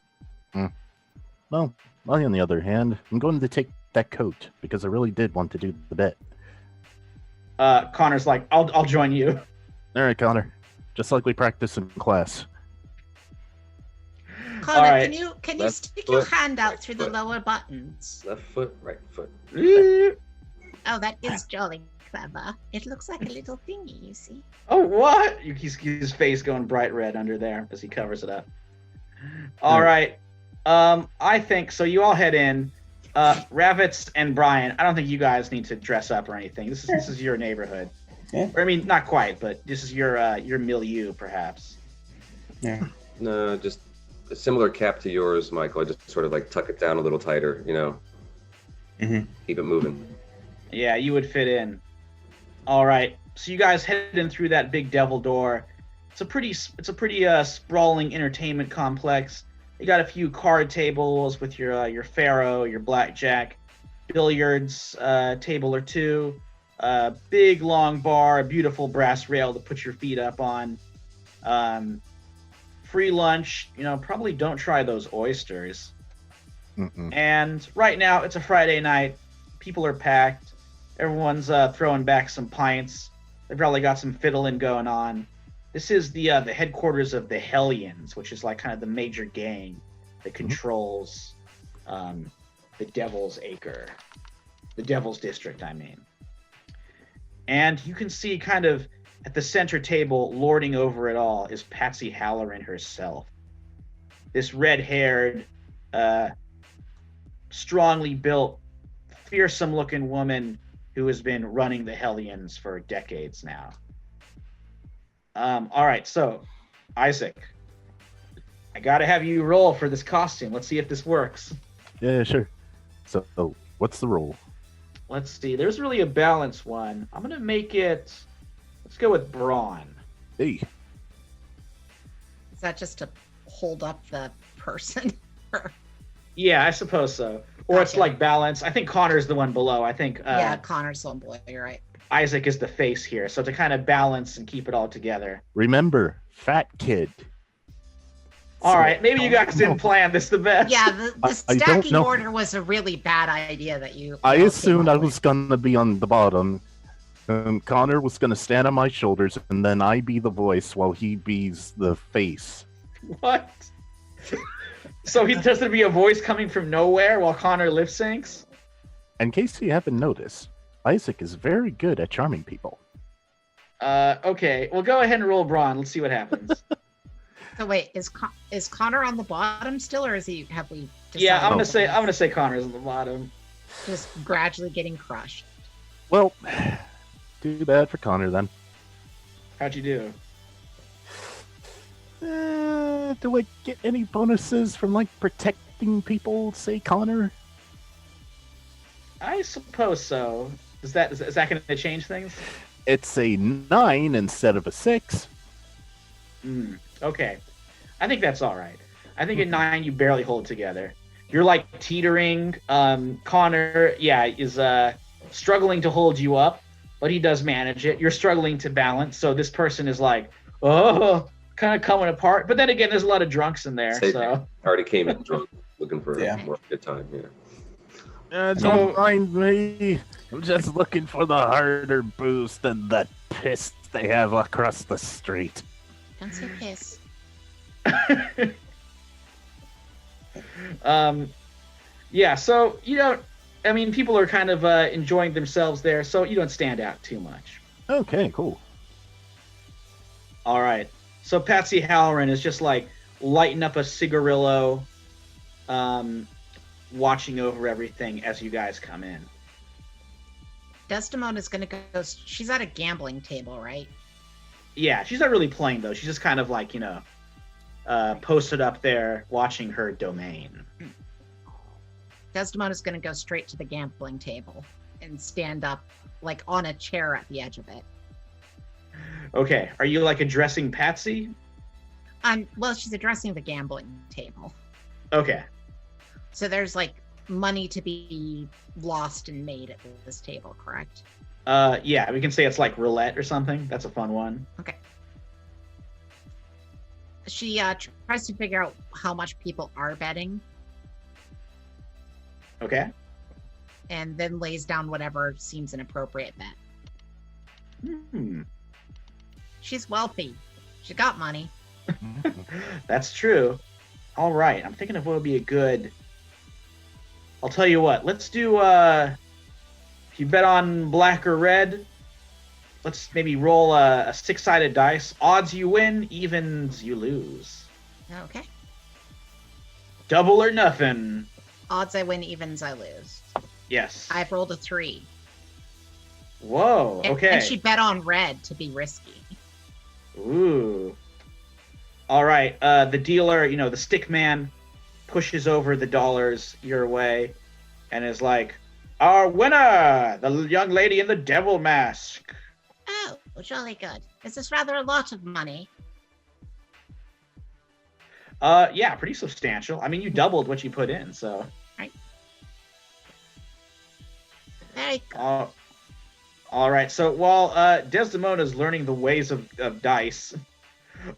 Well, on the other hand, I'm going to take that coat because I really did want to do the bit. Connor's like, I'll join you. All right, Connor. Just like we practiced in class. Connor, All right. can you Left stick your foot, hand out right through the foot. lower buttons? Left foot, right foot. Oh, that is jolly clever. It looks like a little thingy, you see. Oh, what? His face going bright red under there as he covers it up. All Hmm. right. I think so. You all head in. Ravitz and Brian, I don't think you guys need to dress up or anything. This is your neighborhood. Yeah. Or, I mean, not quite, but this is your milieu, perhaps. yeah, No, just a similar cap to yours, Michael. I just sort of like tuck it down a little tighter, you know. Mhm. Keep it moving. Yeah, you would fit in. All right. So you guys head in through that big devil door. It's a pretty sprawling entertainment complex. You got a few card tables with your faro, your blackjack, billiards table or two, big long bar, a beautiful brass rail to put your feet up on. Free lunch. Probably don't try those oysters. Mm-mm. And right now it's a Friday night. People are packed. Everyone's throwing back some pints. They've probably got some fiddling going on. This is the headquarters of the Hellions, which is like kind of the major gang that controls the Devil's Acre, the Devil's District, I mean. And you can see kind of at the center table, lording over it all, is Patsy Halloran herself. This red-haired, strongly built, fearsome-looking woman who has been running the Hellions for decades now. All right, so Isaac, I gotta have you roll for this costume. Let's see if this works. Yeah, sure. So, what's the rule? Let's see. There's really a balanced one. I'm gonna make it. Let's go with brawn. Hey, Is that just to hold up the person? Yeah, I suppose so. Or it's Okay. like balance. I think Connor's the one below. I think Yeah, Connor's one boy. You're right. Isaac is the face here. So to kind of balance and keep it all together. remember, fat kid. All So- right, maybe you guys didn't plan this the best. Yeah, the I don't stacking know. order was a really bad idea that you. I all came assumed I up with. was gonna be on the bottom. Connor was gonna stand on my shoulders, and then I be the voice while he be's the face. What? So he there's gonna be a voice coming from nowhere while Connor lip syncs? In case you haven't noticed, Isaac is very good at charming people. Okay. Well, go ahead and roll brawn. Let's see what happens. So wait, is Connor on the bottom still, or is he? Have we? Yeah, I'm decided gonna say Connor's on the bottom. just gradually getting crushed. Well, too bad for Connor then. How'd you do? Do I get any bonuses from like protecting people? Say Connor. I suppose so. Is that gonna change things? It's a 9 instead of a 6. Okay. I think that's all right. I think at 9 you barely hold together. You're like teetering. Connor, yeah, is struggling to hold you up, but he does manage it. You're struggling to balance, so this person is like, oh, kind of coming apart. But then again, there's a lot of drunks in there, Same. so Already came in drunk, looking for Yeah. more good time. Yeah. Don't mind me. I'm just looking for the harder booze than that piss they have across the street. Don't say piss. Yeah, so you don't. I mean, people are kind of enjoying themselves there, so you don't stand out too much. Okay, cool. All right. So Patsy Halloran is just like lighting up a cigarillo, watching over everything as you guys come in. Desdemona's gonna go. She's at a gambling table, right? Yeah, she's not really playing though. She's just kind of like, posted up there watching her domain. Desdemona's gonna go straight to the gambling table and stand up, like on a chair at the edge of it. Okay, are you like addressing Patsy? Well, she's addressing the gambling table. Okay. So there's like money to be lost and made at this table, correct? Yeah, we can say it's like roulette or something. That's a fun one. Okay. She tries to figure out how much people are betting, Okay. and then lays down whatever seems an appropriate bet. She's wealthy. She got money. That's true. All right, I'm thinking of what would be a good. I'll tell you what. Let's do. If you bet on black or red, let's maybe roll a six-sided dice. Odds you win, evens you lose. Okay. Double or nothing. Odds I win, evens I lose. Yes. I've rolled a 3. Whoa. And, Okay. and she bet on red to be risky. Ooh. All right. The dealer, the stick man, pushes over the dollars your way, and is like, "Our winner, the young lady in the devil mask." Oh, jolly good. Is this rather a lot of money? Yeah, pretty substantial. I mean, you doubled what you put in, so. Very good. All right. So while Desdemona's learning the ways of dice,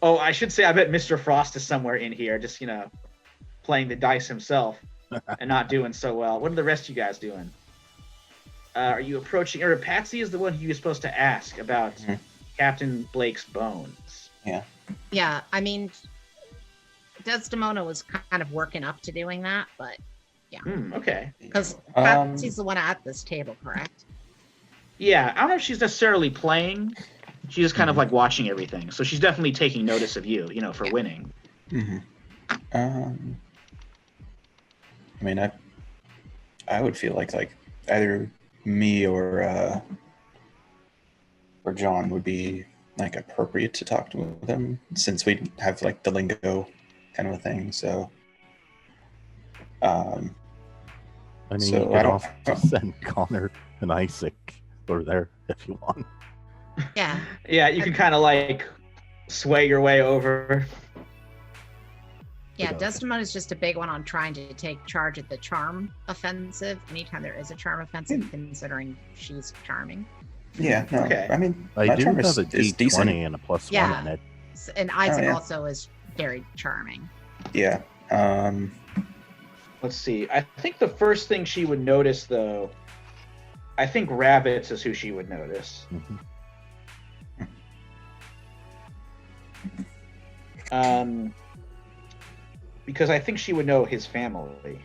oh, I should say, I bet Mr. Frost is somewhere in here, just playing the dice himself and not doing so well. What are the rest of you guys doing? Are you approaching? Or Patsy is the one who you're supposed to ask about Captain Blake's bones. Yeah, I mean, Desdemona was kind of working up to doing that, but Okay. because Patsy's the one at this table, correct? Yeah, I don't know if she's necessarily playing. She's just kind of like watching everything. So she's definitely taking notice of you, for winning. I mean, I would feel like either me or John would be like appropriate to talk to them, since we have like the lingo kind of a thing. So, I mean, So, you I could don't- also send Connor and Isaac over there if you want. Yeah. Yeah, you can kind of like sway your way over. Yeah, Okay. Desdemona is just a big one on trying to take charge of the charm offensive anytime there is a charm offensive, considering she's charming. yeah, no, Okay. I mean, I my do charm have is a D20 decent. and a +1 Yeah. in it. And Isaac yeah. also is very charming. Yeah. Let's see. I think the first thing she would notice, though, I think rabbits is who she would notice. Mhm. Because I think she would know his family.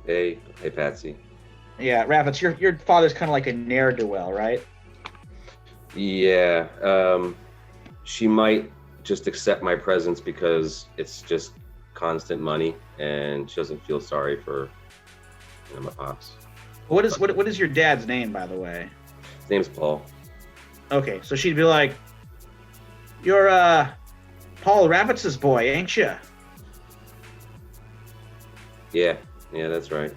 Hey, Patsy. Yeah, rabbits. Your father's kind of like a ne'er-do-well, right? Yeah, she might just accept my presence because it's just constant money, and she doesn't feel sorry for my pops. What is your dad's name, by the way? His name's Paul. Okay, so she'd be like, "You're Paul Rabbits' boy, ain't you?" Yeah, that's right.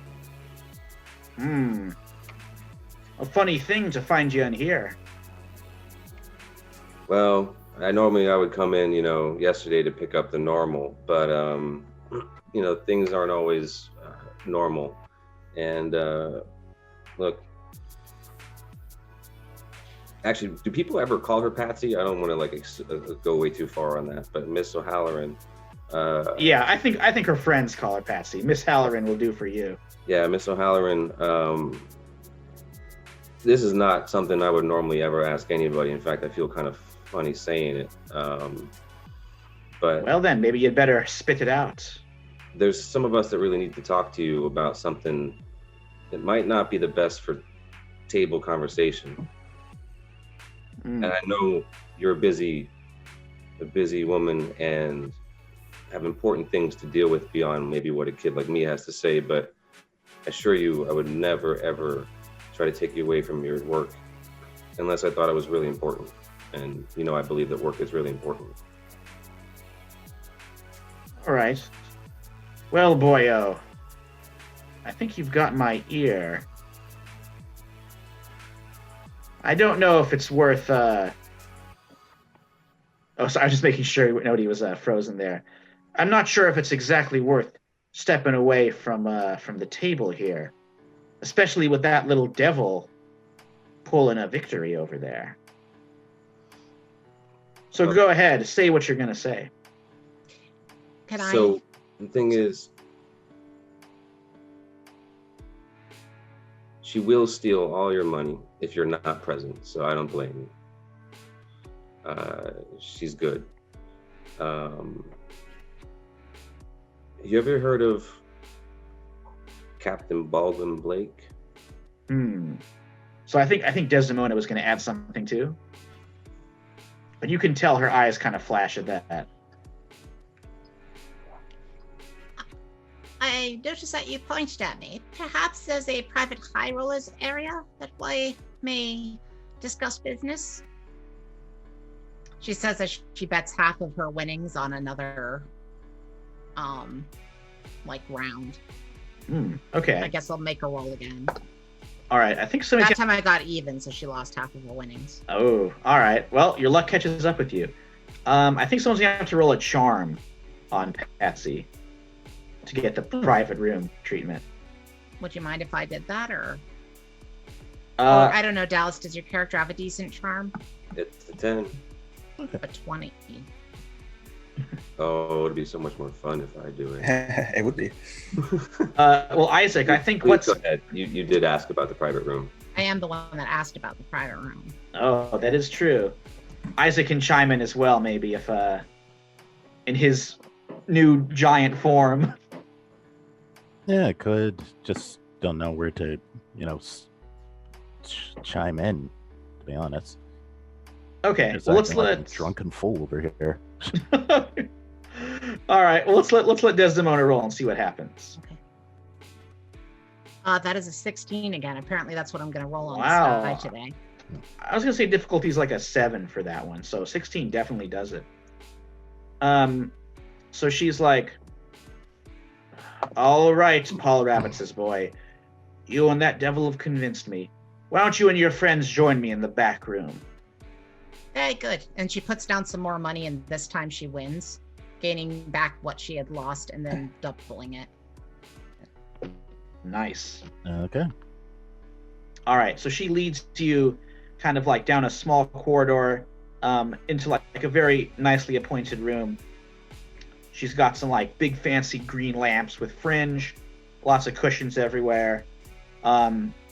A funny thing to find you in here. Well, I would come in, yesterday to pick up the normal, but things aren't always normal. And look, actually, do people ever call her Patsy? I don't want to go way too far on that, but Miss O'Halloran. Yeah, I think her friends call her Patsy. Miss Halloran will do for you. Yeah, Miss O'Halloran. This is not something I would normally ever ask anybody. In fact, I feel kind of funny saying it. But Well, then maybe you'd better spit it out. there's some of us that really need to talk to you about something that might not be the best for table conversation. And I know you're a busy woman and have important things to deal with beyond maybe what a kid like me has to say, but I assure you I would never ever try to take you away from your work unless I thought it was really important. And I believe that work is really important. All right. Well, boyo, I think you've got my ear. I don't know if it's worth. Oh, so I was just making sure nobody was frozen there. I'm not sure if it's exactly worth stepping away from the table here, especially with that little devil pulling a victory over there. So go ahead, say what you're gonna say. So the thing is, she will steal all your money if you're not present, so I don't blame you. She's good. You ever heard of Captain Baldwin Blake? So I think Desdemona was going to add something too, but you can tell her eyes kind of flash at that. I noticed that you pointed at me. Perhaps there's a private high rollers area that we may discuss business. She says that she bets half of her winnings on another round. Okay. I guess I'll make her roll again. All right. I think somebody's That time I got even, so she lost half of her winnings. Oh, all right. Well, your luck catches up with you. I think someone's gonna have to roll a charm on Patsy to get the private room treatment. Would you mind if I did that, or I don't know, Dallas, does your character have a decent charm? It's a 10. A 20. Oh, it'd be so much more fun if I do it. It would be. well, Isaac, I think Please go ahead. You did ask about the private room. I am the one that asked about the private room. Oh, that is true. Isaac can chime in as well, maybe, if in his new giant form. Yeah, I could. Just don't know where to, chime in, to be honest. Okay, Just well, let's acting like a let drunken fool over here. All right, well, let's let Desdemona roll and see what happens. Okay. That is a 16 again. Apparently, that's what I'm going to roll on Wow. the side today. I was gonna say difficulty's like a 7 for that one, so 16 definitely does it. So she's like, all right, Paul Rabbits' boy. You and that devil have convinced me. Why don't you and your friends join me in the back room? Very good. And she puts down some more money, and this time she wins, gaining back what she had lost and then doubling it. Nice. Okay. All right, so she leads you kind of like down a small corridor into like a very nicely appointed room. She's got some like big fancy green lamps with fringe, lots of cushions everywhere.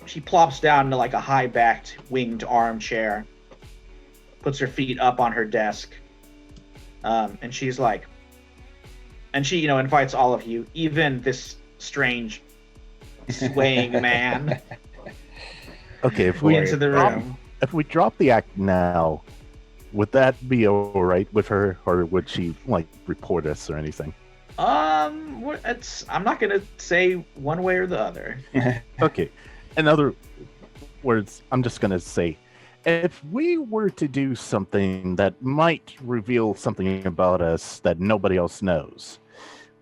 She plops down into like a high-backed winged armchair, puts her feet up on her desk, and she's like, and she, invites all of you, even this strange swaying man, Okay, if we into the room. if we drop the act now, would that be all right with her, or would she like report us or anything? I'm not gonna say one way or the other. Okay. In other words, I'm just gonna say, if we were to do something that might reveal something about us that nobody else knows,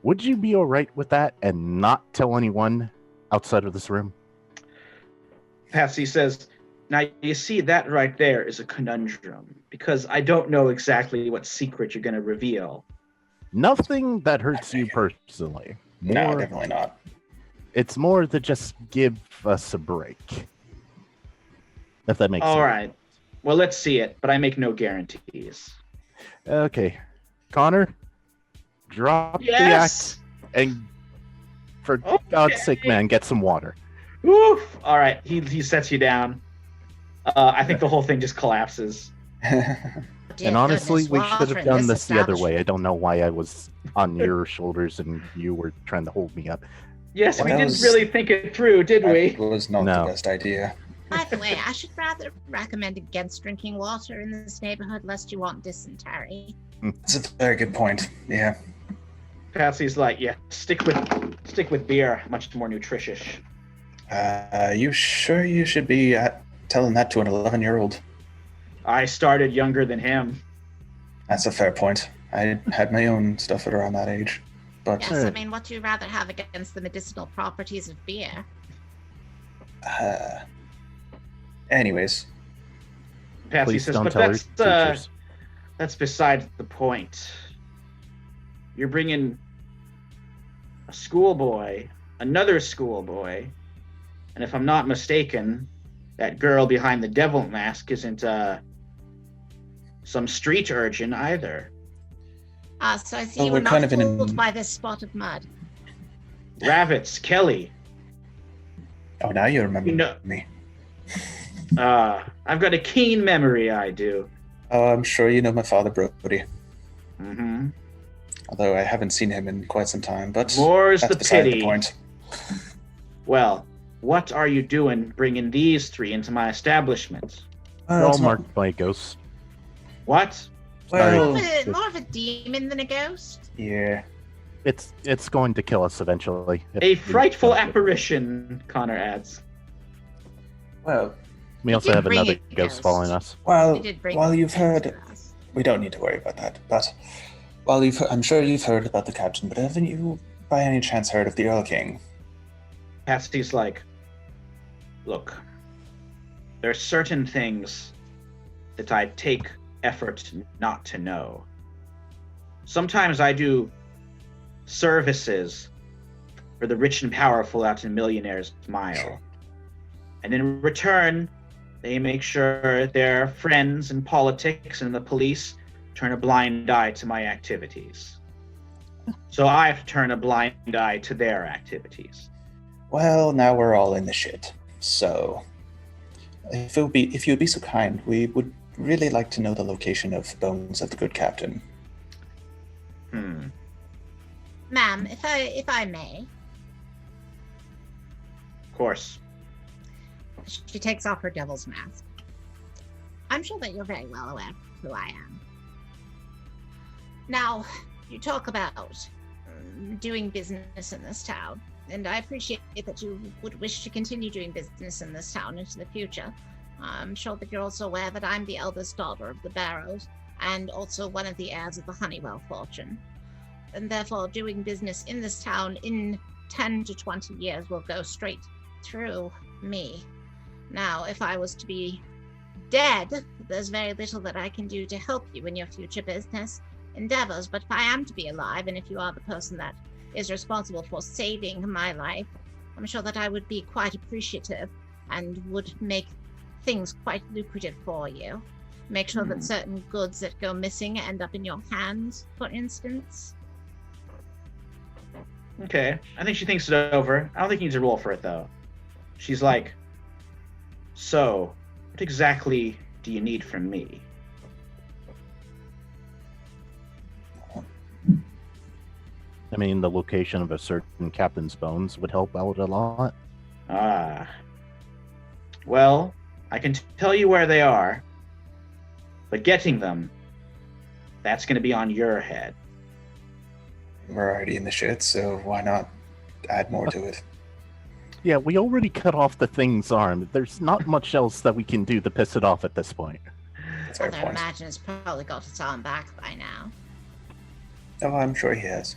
would you be all right with that and not tell anyone outside of this room? Patsy says, now you see that right there is a conundrum, because I don't know exactly what secret you're gonna reveal. Nothing that hurts you personally. No, definitely not. It's more to just give us a break. If that makes sense. All right. Well, let's see it, but I make no guarantees. Okay. Connor, drop the Yes! act and, for Okay. God's sake, man, get some water. Oof! All right, he sets you down. I think the whole thing just collapses. Dear And honestly, goodness, we water should have in done this the other way. I establishment. don't know why I was on your shoulders and you were trying to hold me up. Yes, Well, we that didn't was- really think it through, did we? That was not No. the best idea. By the way, I should rather recommend against drinking water in this neighborhood lest you want dysentery. That's a very good point. Yeah. Patsy's like, yeah, stick with beer, much more nutritious. You sure you should be telling that to an 11-year-old? I started younger than him. That's a fair point. I had my own stuff at around that age. But Yes, I mean, what do you rather have against the medicinal properties of beer? anyways, Patsy Please says, don't but tell her teachers. that's beside the point. You're bringing a schoolboy, another schoolboy, and if I'm not mistaken, that girl behind the devil mask isn't some street urchin either. So I see Well, you were we're not kind of in fooled an- by this spot of mud. Ravitz, Kelly, oh, now you remember No. me. I've got a keen memory, I do. Oh, I'm sure you know my father, Brody. Mm-hmm. Although I haven't seen him in quite some time, but More's that's the beside pity. the point. Well, what are you doing bringing these three into my establishment? They're all it's not- marked by ghosts. What? well, More of a demon than a ghost. yeah. It's going to kill us eventually. A If we frightful don't- apparition, Connor adds. Well, We also did have bring another a ghost ghost. following us. well, You did bring while it you've heard, to us. we don't need to worry about that. But while I'm sure you've heard about the captain, but haven't you, by any chance, heard of the Earl King? Patsy's like, look, there are certain things that I take effort not to know. Sometimes I do services for the rich and powerful out in Millionaire's Mile. Sure. And in return, they make sure their friends in politics and the police turn a blind eye to my activities. So I have to turn a blind eye to their activities. Well, now we're all in the shit. So, if you'd be so kind, we would really like to know the location of the bones of the good captain. Ma'am, if I may. Of course. She takes off her devil's mask. I'm sure that you're very well aware of who I am. Now, you talk about doing business in this town, and I appreciate that you would wish to continue doing business in this town into the future. I'm sure that you're also aware that I'm the eldest daughter of the Barrows, and also one of the heirs of the Honeywell fortune. And therefore, doing business in this town in 10 to 20 years will go straight through me. Now, if I was to be dead, there's very little that I can do to help you in your future business endeavors. But if I am to be alive, and if you are the person that is responsible for saving my life, I'm sure that I would be quite appreciative and would make things quite lucrative for you. Make sure that certain goods that go missing end up in your hands, for instance. Okay, I think she thinks it over. I don't think he needs to roll for it, though. She's like, so, what exactly do you need from me? I mean, the location of a certain captain's bones would help out a lot. Ah. Well, I can tell you where they are, but getting them, that's going to be on your head. We're already in the shit, so why not add more to it? Yeah, we already cut off the thing's arm. There's not much else that we can do to piss it off at this point. That's our I point. imagine it's probably got its arm back by now. Oh, I'm sure he has.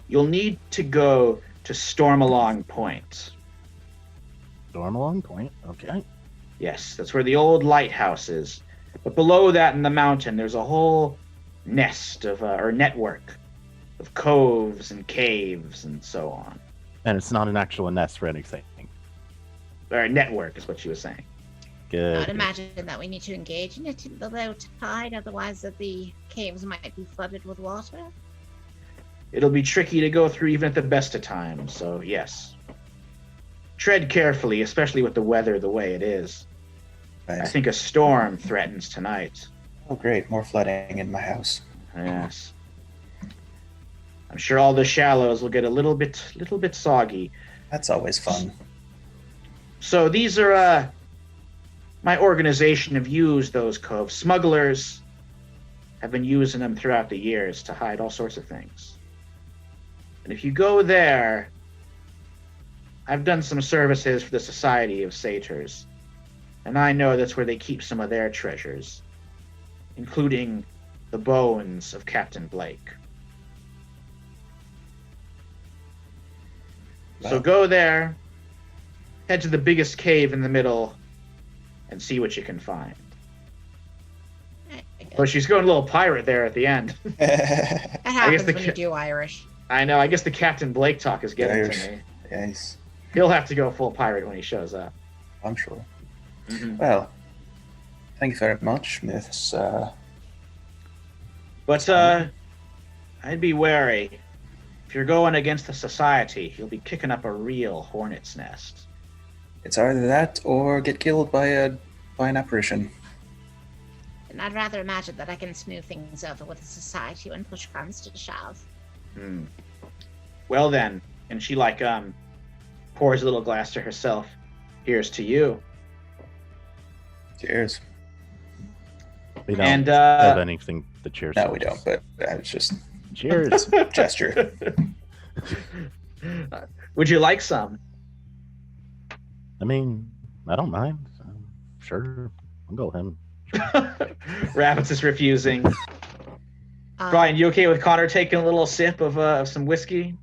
You'll need to go to Stormalong Point. Stormalong Point, okay. Yes, that's where the old lighthouse is. But below that in the mountain, there's a whole nest of, or network of coves and caves and so on. And it's not an actual nest for anything. Or network is what she was saying. Good. I would imagine that we need to engage in it in the low tide, otherwise that the caves might be flooded with water. It'll be tricky to go through even at the best of times, so yes. Tread carefully, especially with the weather the way it is. Right. I think a storm threatens tonight. Oh, great. More flooding in my house. Yes. I'm sure all the shallows will get a little bit soggy. That's always fun. So these are, my organization have used those coves. Smugglers have been using them throughout the years to hide all sorts of things. And if you go there, I've done some services for the Society of Satyrs, and I know that's where they keep some of their treasures, including the bones of Captain Blake. So Well. go there, head to the biggest cave in the middle, and see what you can find. But she's going a little pirate there at the end. That happens the when you do Irish. I know, I guess the Captain Blake talk is getting Irish. to me. Yes, He'll have to go full pirate when he shows up. I'm sure. Mhm. Well, thank you very much, Miss. But I'd be wary. If you're going against the society, you'll be kicking up a real hornet's nest. It's either that or get killed by an apparition. And I'd rather imagine that I can smooth things over with the society when push comes to shove. Well then, and she pours a little glass to herself. Here's to you. Cheers. We don't And, have anything to cheers. No, we don't. But it's just Cheers. a gesture. Would you like some? I mean, I don't mind. Sure, I'll go ahead. Rabbits is refusing. Brian, you okay with Connor taking a little sip of some whiskey?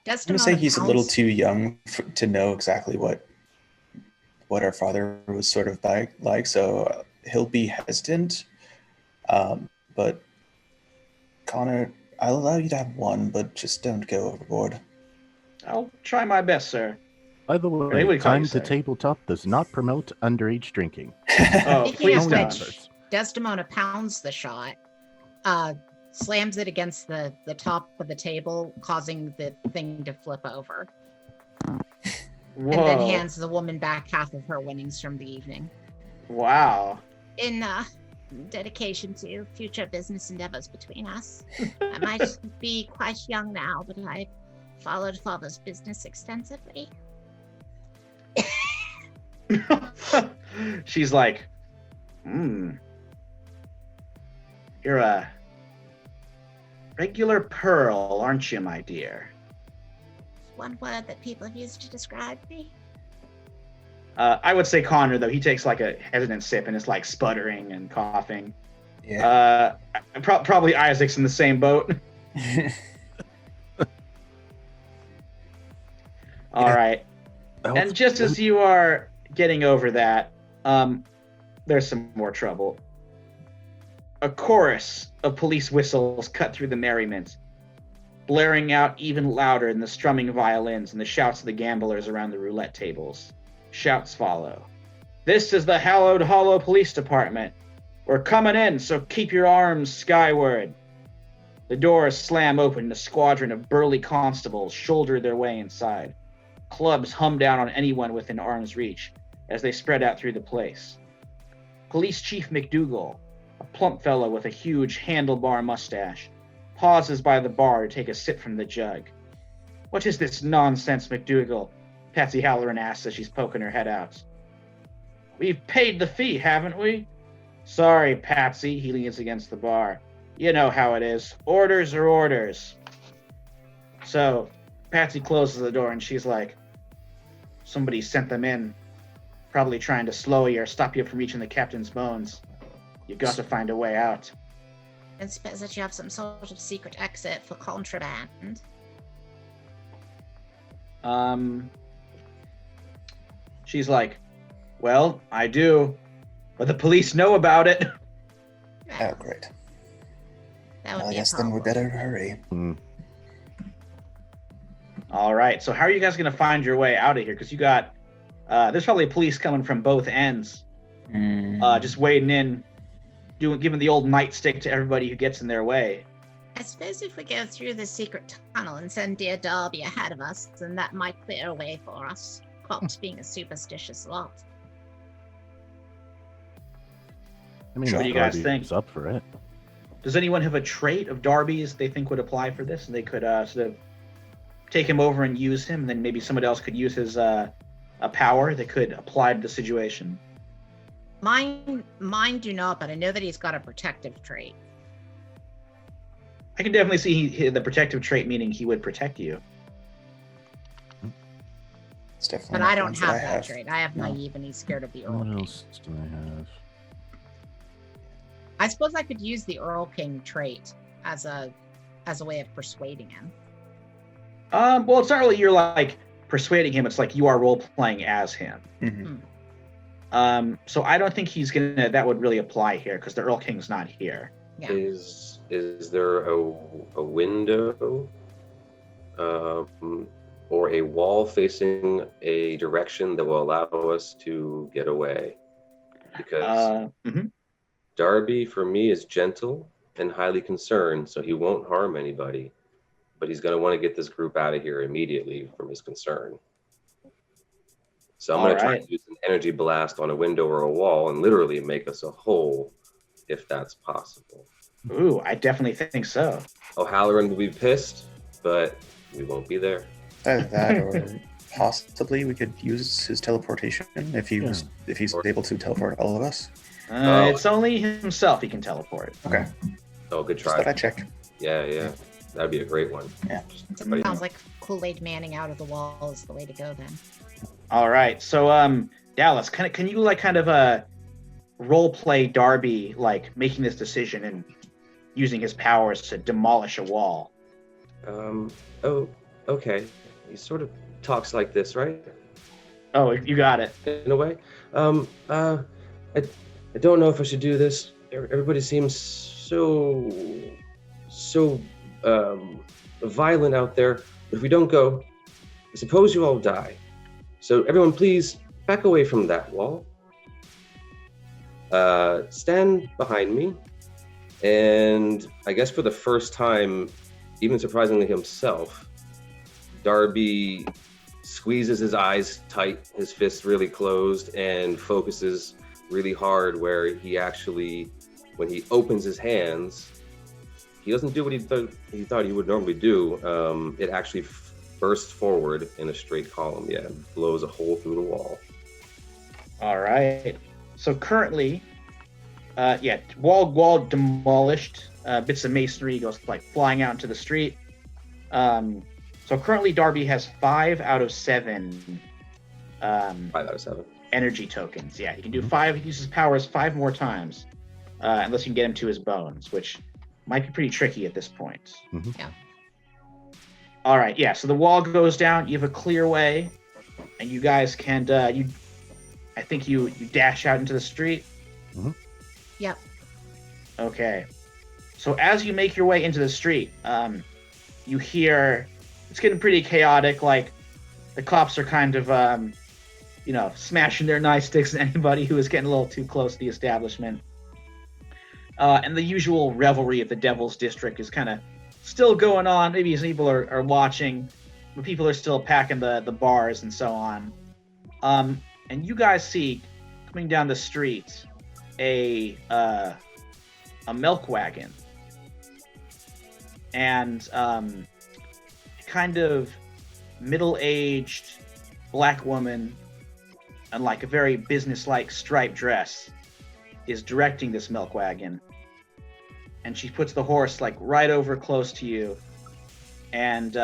I'm gonna say he's a little too young to know exactly what our father was sort of like, so he'll be hesitant. But Connor, I'll allow you to have one, but just don't go overboard. I'll try my best, sir. By the Hey, what do way, you call Time you, to sir? Tabletop does not promote underage drinking. Oh, Speaking please of don't. which, Desdemona pounds the shot, slams it against the top of the table, causing the thing to flip over, Whoa. and then hands the woman back half of her winnings from the evening. Wow. In dedication to future business endeavors between us. I might be quite young now, but I followed father's business extensively. She's like, You're a regular pearl, aren't you, my dear? One word that people have used to describe me. I would say Connor, though. He takes like a hesitant sip and is like sputtering and coughing. Yeah. Probably Isaac's in the same boat. All right. And just as you are getting over that, there's some more trouble. A chorus of police whistles cut through the merriment, blaring out even louder than the strumming violins and the shouts of the gamblers around the roulette tables. Shouts follow. This is the Hallowed Hollow Police Department. We're coming in, so keep your arms skyward. The doors slam open and a squadron of burly constables shoulder their way inside. Clubs hum down on anyone within arm's reach as they spread out through the place. Police Chief McDougal, a plump fellow with a huge handlebar mustache, pauses by the bar to take a sip from the jug. What is this nonsense, McDougal? Patsy Halloran asks as she's poking her head out. We've paid the fee, haven't we? Sorry, Patsy, he leans against the bar. You know how it is. Orders are orders. So, Patsy closes the door and she's like, somebody sent them in. Probably trying to slow you or stop you from reaching the captain's bones. You got to find a way out. And suppose that you have some sort of secret exit for contraband. She's like, well, I do, but the police know about it. Oh, great. That would Well, I be guess a then we problem. better hurry. All right, so how are you guys going to find your way out of here? Because you got, there's probably police coming from both ends, just wading in, giving the old nightstick to everybody who gets in their way. I suppose if we go through the secret tunnel and send dear Darby ahead of us, then that might clear a way for us. Cops being a superstitious lot. I mean, What do you guys think? Darby's up for it. Does anyone have a trait of Darby's they think would apply for this, and they could sort of take him over and use him, and then maybe somebody else could use his a power that could apply to the situation? Mine do not, but I know that he's got a protective trait. I can definitely see the protective trait, meaning he would protect you. It's definitely But not I don't ones have I that trait. I have No. naive and he's scared of the What Earl King. else do I have? I suppose I could use the Earl King trait as a way of persuading him. Well, it's not really you're like persuading him. It's like you are role playing as him. Mhm. So I don't think he's gonna. That would really apply here because the Earl King's not here. Yeah. Is there a window or a wall facing a direction that will allow us to get away? Because Darby, for me, is gentle and highly concerned, so he won't harm anybody. But he's going to want to get this group out of here immediately from his concern. So I'm going to try to use an energy blast on a window or a wall and literally make us a hole, if that's possible. Ooh, I definitely think so. O'Halloran will be pissed, but we won't be there. Either that, or possibly we could use his teleportation if he's able to teleport all of us. It's only himself he can teleport. Okay. Oh, good Just thought try. I'd check. Yeah. That'd be a great one. Yeah. Sounds like Kool-Aid Manning out of the wall is the way to go then. All right, so Dallas, can you like kind of role play Darby like making this decision and using his powers to demolish a wall? Oh, okay. He sort of talks like this, right? Oh, you got it. In a way. I don't know if I should do this. Everybody seems so violent out there. But if we don't go, I suppose you all die. So everyone, please back away from that wall. Stand behind me. And I guess for the first time, even surprisingly himself, Darby squeezes his eyes tight, his fists really closed, and focuses really hard where he actually, when he opens his hands, he doesn't do what he thought he would normally do. It actually bursts forward in a straight column. Yeah, blows a hole through the wall. All right. So currently, wall demolished. Bits of masonry goes like flying out into the street. So currently, Darby has 5 out of 7. 5 out of 7. energy tokens. Yeah, he can do 5. He uses powers 5 more times, unless you can get him to his bones, which might be pretty tricky at this point. Yeah. All right, yeah. So the wall goes down. You have a clear way, and you guys can. I think you dash out into the street. Yep. Okay. So as you make your way into the street, you hear it's getting pretty chaotic. Like the cops are kind of, smashing their nightsticks at anybody who is getting a little too close to the establishment. And the usual revelry of the Devil's District is kind of still going on. Maybe some people are watching, but people are still packing the bars and so on. And you guys see coming down the street a milk wagon and kind of middle-aged black woman in like a very business-like striped dress is directing this milk wagon, and she puts the horse like right over close to you, and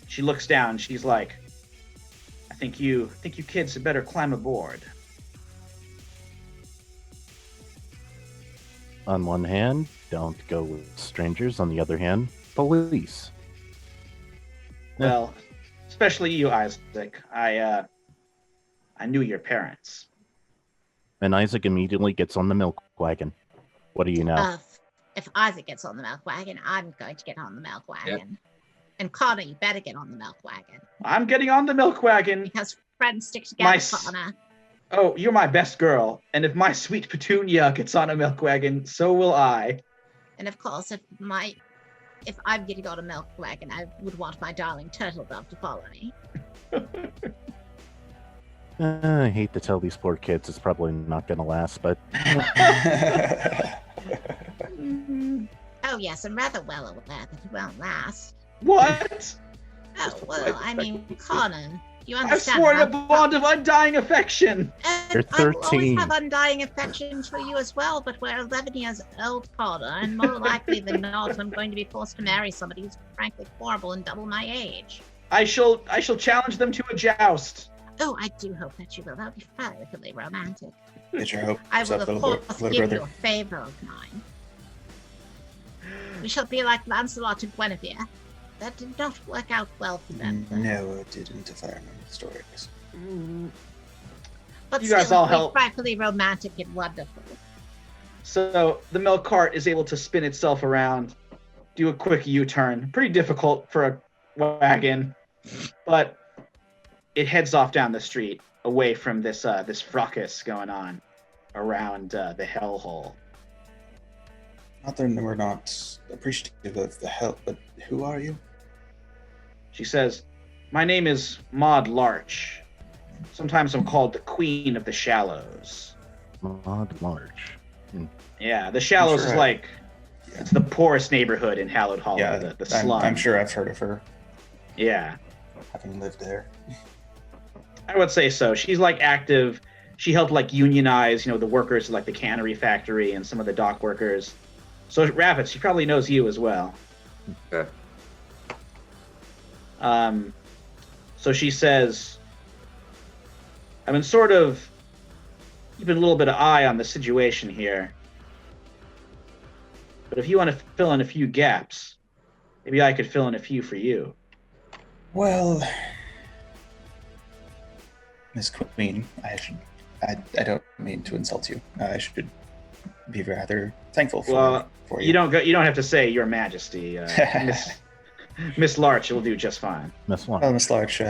she looks down. She's like, I think you kids had better climb aboard. On one hand, don't go with strangers. On the other hand, police. Well, especially you, Isaac. I knew your parents. And Isaac immediately gets on the milk wagon. What do you know? If Isaac gets on the milk wagon, I'm going to get on the milk wagon. And Connor, you better get on the milk wagon. I'm getting on the milk wagon. Because friends stick together, Connor. Oh, you're my best girl. And if my sweet Petunia gets on a milk wagon, so will I. And of course, if I'm getting on a milk wagon, I would want my darling turtle dove to follow me. I hate to tell these poor kids it's probably not going to last, but... Oh, yes, I'm rather well aware that it won't last. What? Oh, well, I mean, Connor, you I've understand. sworn a bond of undying affection. You're I will always 13. have undying affection for you as well, but we're 11 years old, Connor, and more likely than not, I'm going to be forced to marry somebody who's frankly horrible and double my age. I shall challenge them to a joust. Oh, I do hope that you will. That would be fairly romantic. Get your hopes I will, up, of little course, brother. give you a favor of mine. We shall be like Lancelot and Guinevere. That did not work out well for them. No, it didn't, if I remember the stories. But You still, guys all it would be help. frightfully romantic and wonderful. So the milk cart is able to spin itself around, do a quick U-turn. Pretty difficult for a wagon, but it heads off down the street away from this fracas going on around the hellhole. Not that we're not appreciative of the help, but who are you? She says, "My name is Maud Larch. Sometimes I'm called the Queen of the Shallows." Maud Larch. Yeah, the Shallows Sure. is like, it's the poorest neighborhood in Hallowed Hollow, Yeah, the slum. I'm sure I've heard of her, Yeah, having lived there. I would say so. She's like active. She helped like unionize, the workers at, like the cannery factory and some of the dock workers. So Rabbit, she probably knows you as well. Okay. So she says, I've been sort of keeping a little bit of eye on the situation here. But if you want to fill in a few gaps, maybe I could fill in a few for you. Well, Miss Queen, I don't mean to insult you. I should be rather thankful for you. You don't have to say Your Majesty. Miss Larch will do just fine. Miss Larch. Well, Miss Larch,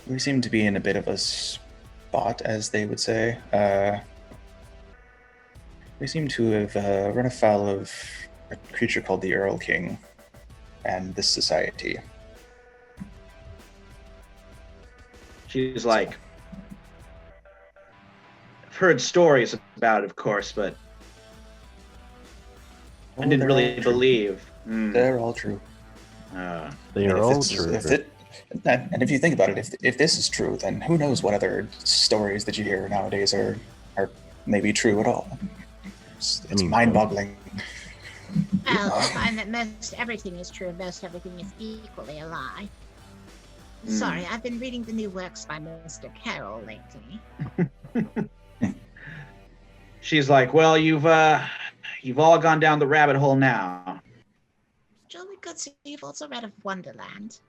we seem to be in a bit of a spot, as they would say. We seem to have run afoul of a creature called the Earl King and this society. She's like, I've heard stories about it, of course, but I didn't they're really all true. believe. They're all true. They And are if all this is- true. and if you think about it, if this is true, then who knows what other stories that you hear nowadays are maybe true at all. It's mind-boggling. Well, I find that most everything is true and most everything is equally a lie. Sorry, I've been reading the new works by Mr. Carroll lately. She's like, well, you've all gone down the rabbit hole now. Jolly good, so you've also read of Wonderland.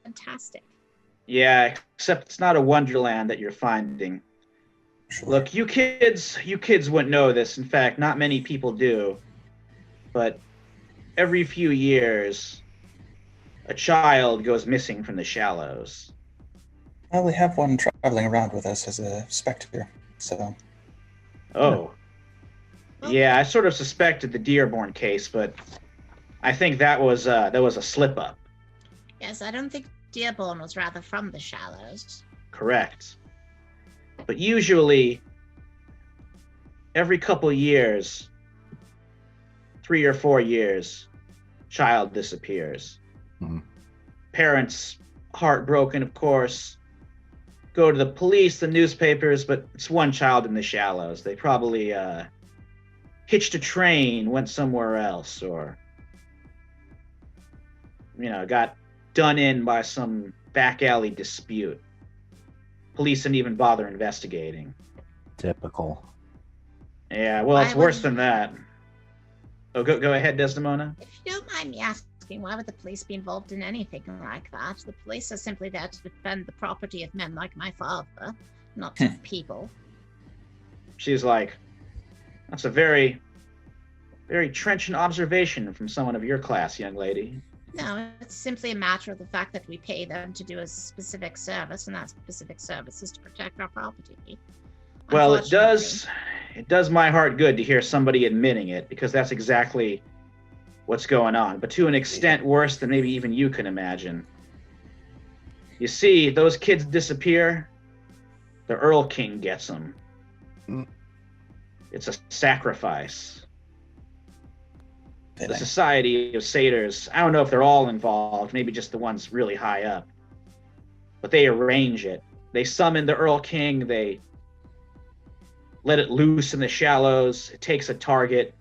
Fantastic. Yeah, except it's not a wonderland that you're finding. Sure. Look, you kids wouldn't know this. In fact, not many people do. But every few years, a child goes missing from the shallows. Well, we have one traveling around with us as a specter, so... Oh. Yeah, I sort of suspected the Dearborn case, but I think that was a slip-up. Yes, I don't think Dearborn was rather from the shallows. Correct. But usually, every couple years, 3 or 4 years, child disappears. Mhm. Parents, heartbroken, of course, go to the police, the newspapers, but it's one child in the shallows. They probably hitched a train, went somewhere else, or got done in by some back alley dispute. Police didn't even bother investigating. Typical. Yeah, well, it's worse than that. Oh, go ahead, Desdemona. If you don't mind me asking, why would the police be involved in anything like that? The police are simply there to defend the property of men like my father, not people. She's like, that's a very, very trenchant observation from someone of your class, young lady. No, it's simply a matter of the fact that we pay them to do a specific service, and that specific service is to protect our property. Well, it does my heart good to hear somebody admitting it, because that's exactly what's going on, but to an extent worse than maybe even you can imagine. You see, those kids disappear, the Earl King gets them. It's a sacrifice. The Society of Satyrs, I don't know if they're all involved, maybe just the ones really high up, but they arrange it. They summon the Earl King, they let it loose in the shallows. It takes a target.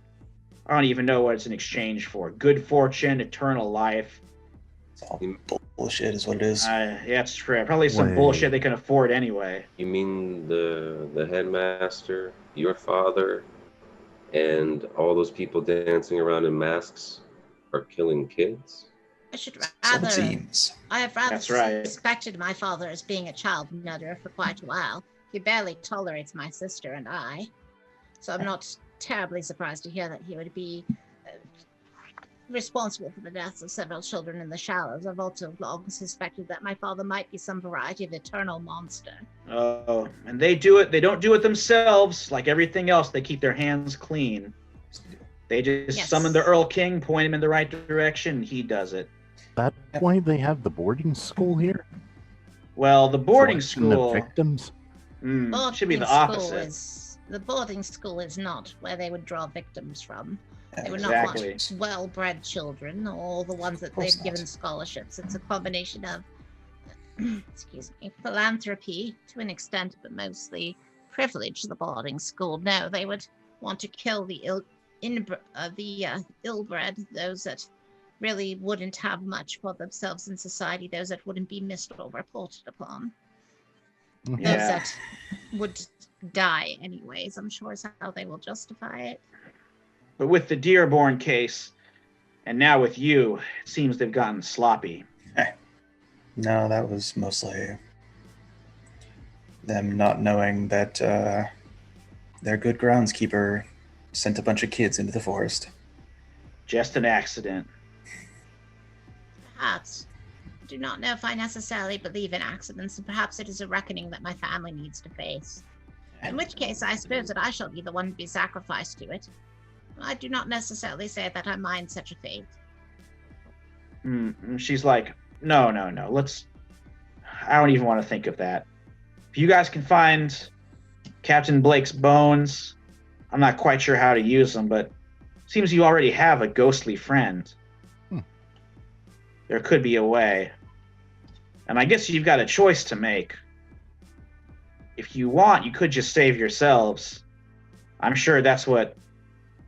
I don't even know what it's in exchange for. Good fortune, eternal life. It's all bullshit is what it is. Yeah, it's true. Probably some bullshit they can afford anyway. You mean the headmaster, your father, and all those people dancing around in masks are killing kids? I should So rather. it seems. I have rather That's right. suspected my father as being a child nutter for quite a while. He barely tolerates my sister and I, so I'm not terribly surprised to hear that he would be responsible for the deaths of several children in the shallows. I've also long suspected that my father might be some variety of eternal monster. Oh, and they don't do it themselves. Like everything else, they keep their hands clean. They just summon the Earl King, point him in the right direction, and he does it. That's why they have the boarding school here? Well, the boarding Selection school... of victims? Should be the opposite. The boarding school is not where they would draw victims from. Yeah, They would Exactly. not want well-bred children or the ones that course they've given not. scholarships. It's a combination of, excuse me, philanthropy to an extent, but mostly privilege. The boarding school. No, they would want to kill the ill-bred, those that really wouldn't have much for themselves in society, those that wouldn't be missed or reported upon. Mhm. Those Yeah. that would die anyways, I'm sure is how they will justify it. But with the Dearborn case, and now with you, it seems they've gotten sloppy. No, that was mostly them not knowing that their good groundskeeper sent a bunch of kids into the forest. Just an accident. Perhaps. I do not know if I necessarily believe in accidents, and perhaps it is a reckoning that my family needs to face. In which case, I suppose that I shall be the one to be sacrificed to it. I do not necessarily say that I mind such a fate. She's like, no. I don't even want to think of that. If you guys can find Captain Blake's bones, I'm not quite sure how to use them, but seems you already have a ghostly friend. There could be a way. And I guess you've got a choice to make. If you want, you could just save yourselves. I'm sure that's what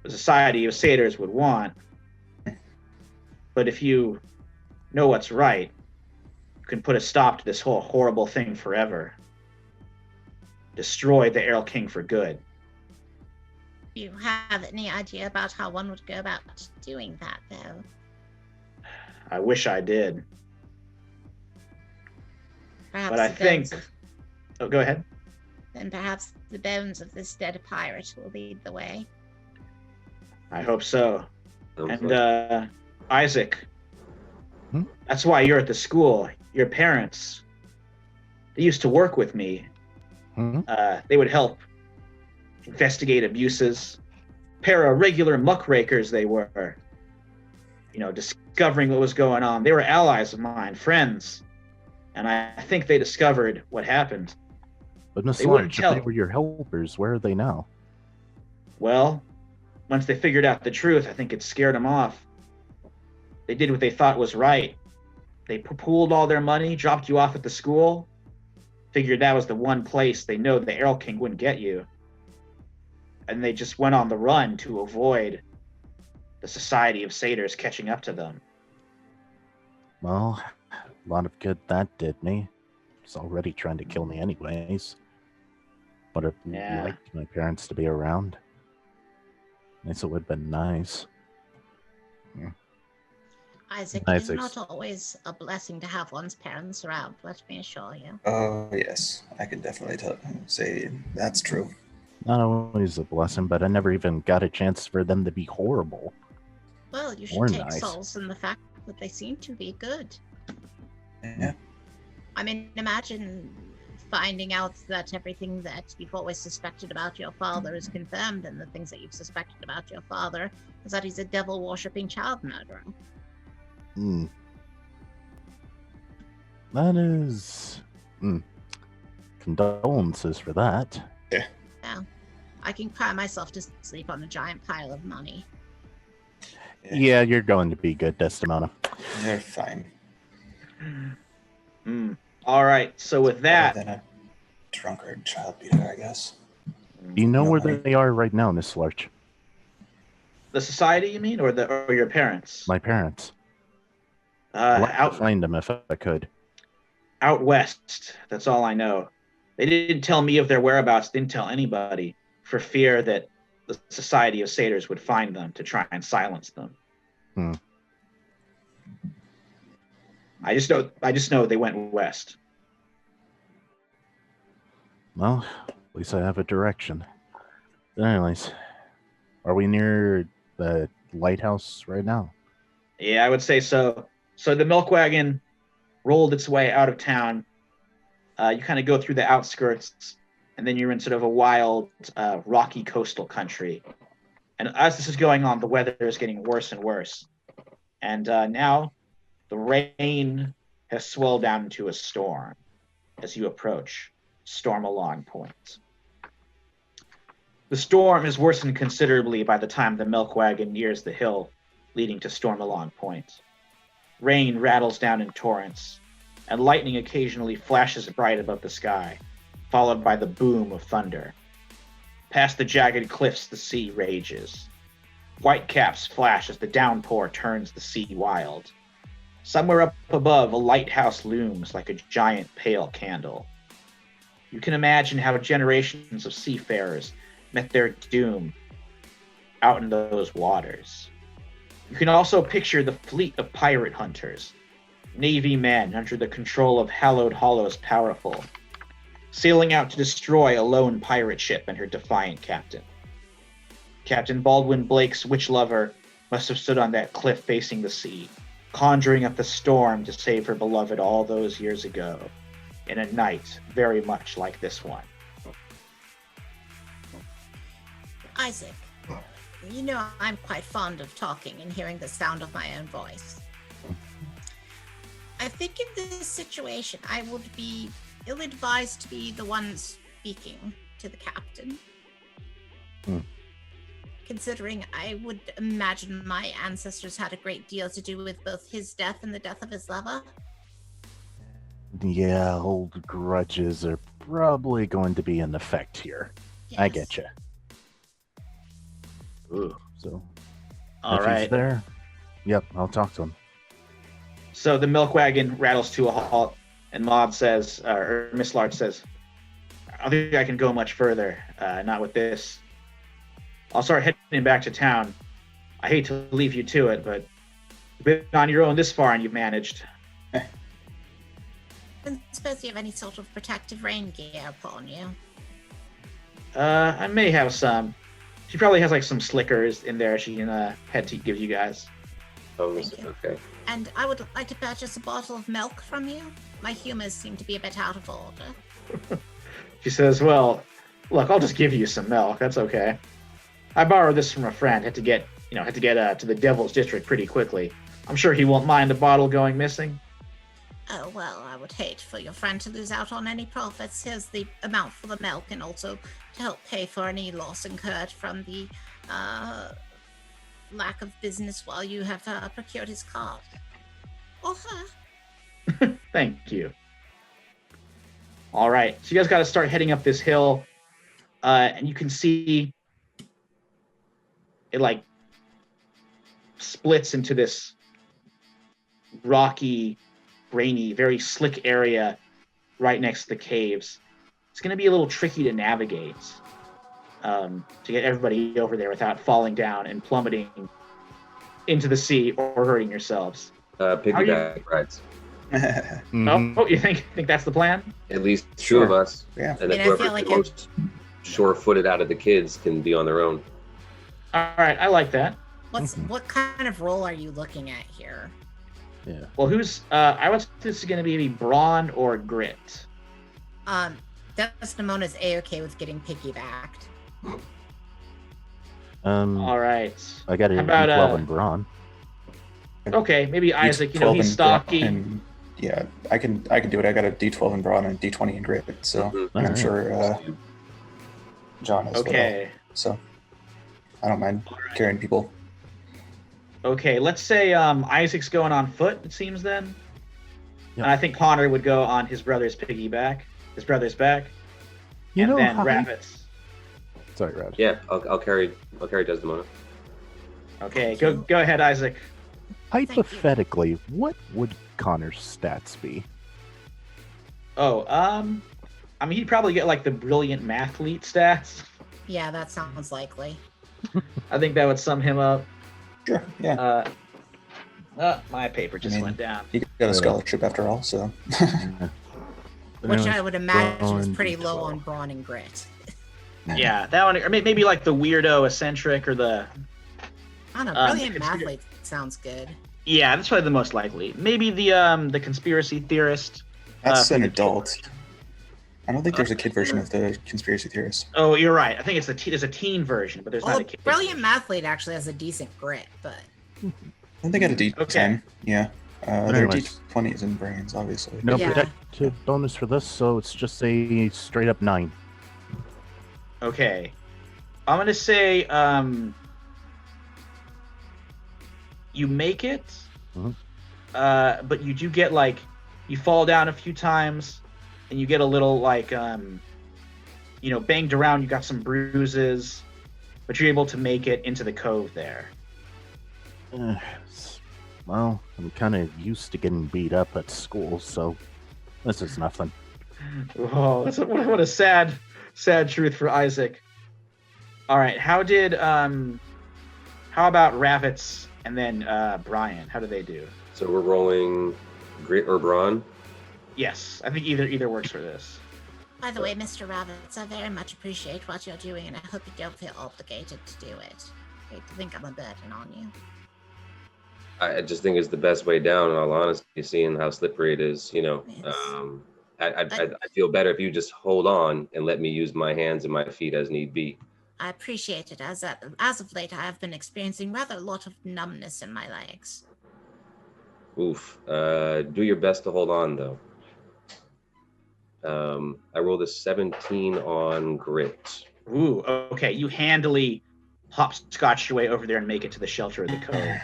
the Society of Satyrs would want. But if you know what's right, you can put a stop to this whole horrible thing forever. Destroy the Errol King for good. Do you have any idea about how one would go about doing that, though? I wish I did. Perhaps But I the think... bones Oh, go ahead. then perhaps the bones of this dead pirate will lead the way. I hope so. Sounds And like- Isaac, Hmm? that's why you're at the school. Your parents, they used to work with me. Hmm? They would help investigate abuses. Pair of regular muckrakers they were. You know, discovering what was going on. They were allies of mine, friends. And I think they discovered what happened. But Miss They wouldn't Large, if they tell. were your helpers, where are they now? Well, once they figured out the truth, I think it scared them off. They did what they thought was right. They pooled all their money, dropped you off at the school, figured that was the one place they know the Errol King wouldn't get you. And they just went on the run to avoid the Society of Satyrs catching up to them. Well, a lot of good that did me. It's already trying to kill me anyways. But I'd Yeah. liked my parents to be around. It would have been nice. Isaac, Nice it is not always a blessing to have one's parents around, let me assure you. Oh, yes. I can definitely say that's true. Not always a blessing, but I never even got a chance for them to be horrible. Well, you Or should take nice. solace in the fact that they seem to be good. Yeah. I mean, imagine finding out that everything that you've always suspected about your father is confirmed, and the things that you've suspected about your father is that he's a devil-worshipping child murderer. Hmm. That is... Condolences for that. I can cry myself to sleep on a giant pile of money. Yeah, you're going to be good, Desdemona. You're fine. All right, so with Better that, than a drunkard child beater, I guess. Do you know No where money. they are right now, Miss Larch? the society, you mean, or your parents? My parents. I'd like to Out find them if I could. out west. That's all I know. They didn't tell me of their whereabouts. Didn't tell anybody for fear that the Society of Satyrs would find them to try and silence them. Hmm. I just know they went west. Well, at least I have a direction. But anyways, are we near the lighthouse right now? Yeah, I would say so. So the milk wagon rolled its way out of town. You kind of go through the outskirts, and then you're in sort of a wild, rocky coastal country. And as this is going on, the weather is getting worse and worse. And now the rain has swelled down into a storm as you approach Stormalong Point. The storm has worsened considerably by the time the milk wagon nears the hill leading to Stormalong Point. Rain rattles down in torrents, and lightning occasionally flashes bright above the sky, followed by the boom of thunder. Past the jagged cliffs, the sea rages. White caps flash as the downpour turns the sea wild. Somewhere up above, a lighthouse looms like a giant pale candle. You can imagine how generations of seafarers met their doom out in those waters. You can also picture the fleet of pirate hunters, Navy men under the control of Hallowed Hollow's Powerful, sailing out to destroy a lone pirate ship and her defiant captain. Captain Baldwin Blake's witch lover must have stood on that cliff facing the sea, conjuring up the storm to save her beloved all those years ago, in a night very much like this one. Isaac, you know I'm quite fond of talking and hearing the sound of my own voice. I think in this situation, I would be ill-advised to be the one speaking to the captain. Considering I would imagine my ancestors had a great deal to do with both his death and the death of his lover. Yeah, old grudges are probably going to be in effect here. I Yes. get you. Ooh. So, All if right. he's there, yep, I'll talk to him. So the milk wagon rattles to a halt, And Maud says, or Miss Larch says, I don't think I can go much further. Not with this. I'll start heading back to town. I hate to leave you to it, but you've been on your own this far and you've managed. I don't suppose you have any sort of protective rain gear upon you. I may have some. She probably has like some slickers in there she can head to give you guys. Oh, Thank you. okay. And I would like to purchase a bottle of milk from you. My humors seem to be a bit out of order. She says, well, look, I'll just give you some milk. That's okay. I borrowed this from a friend. Had to get to the Devil's District pretty quickly. I'm sure he won't mind a bottle going missing. Oh, well, I would hate for your friend to lose out on any profits. Here's the amount for the milk and also to help pay for any loss incurred from the lack of business while you have procured his card. Or her. Thank you. All right, so you guys got to start heading up this hill, and you can see it like splits into this rocky, grainy, very slick area right next to the caves. It's going to be a little tricky to navigate to get everybody over there without falling down and plummeting into the sea or hurting yourselves. Piggyback rides. Oh, you think that's the plan? At least two Sure. of us. Yeah. And then I whoever's feel like the most sure-footed out of the kids can be on their own. All right, I like that. What kind of role are you looking at here? Yeah. Well, who's? I would say this is going to be brawn or grit. Desdemona's A-okay with getting piggybacked. All right. I got a How about, D12 in brawn. Okay, maybe Isaac. You know, 12 he's in brawn stocky. and- yeah, I can do it. I got a D12 in brawn and a D20 in grit, so Mhm. and I'm Alright. sure John as well. Okay. So I don't mind carrying people. Okay. Let's say Isaac's going on foot. It seems then. Yep. And I think Connor would go on his brother's back. You and know then how... Rabbits. Sorry, Rad. Yeah, I'll carry Desdemona. Okay. Go ahead, Isaac. Hypothetically, what would Connor's stats be? Oh, I mean, he'd probably get like the brilliant mathlete stats. Yeah, that sounds likely. I think that would sum him up. Sure. Yeah. My paper just mean, went down. He got a scholarship after all, so. Which I would imagine is brawn, pretty low D12. on brawn and grit. Yeah, that one, or maybe like the weirdo eccentric or the. I don't know, brilliant mathlete sounds good. Yeah, that's probably the most likely. Maybe the conspiracy theorist. That's for an the- adult. I don't think there's a kid version of the conspiracy theorist. Oh, you're right. I think it's there's a teen version, but there's Well, not a kid. brilliant mathlete actually has a decent grit, but I think they got a D10. Okay. Yeah. There are Anyways. D20s in brains, obviously. No Yeah. protective bonus for this, so it's just a straight up 9. Okay, I'm gonna say you make it, Mhm. but you do get like you fall down a few times, and you get a little like banged around. You got some bruises, but you're able to make it into the cove there. Well, I'm kind of used to getting beat up at school, so this is nothing. Oh, what a sad truth for Isaac. All right, how about Ravitz and then Brian? How do they do? So we're rolling grit or brawn. Yes, I think either works for this. by the way, Mr. Rabbits, I very much appreciate what you're doing, and I hope you don't feel obligated to do it. I hate to think I'm a burden on you. I just think it's the best way down. In all honesty, seeing how slippery it is, Yes. I feel better if you just hold on and let me use my hands and my feet as need be. I appreciate it, as of late I have been experiencing rather a lot of numbness in my legs. Oof. Do your best to hold on, though. I rolled a 17 on grit. Ooh, okay. You handily hopscotched your way over there and make it to the shelter of the cove.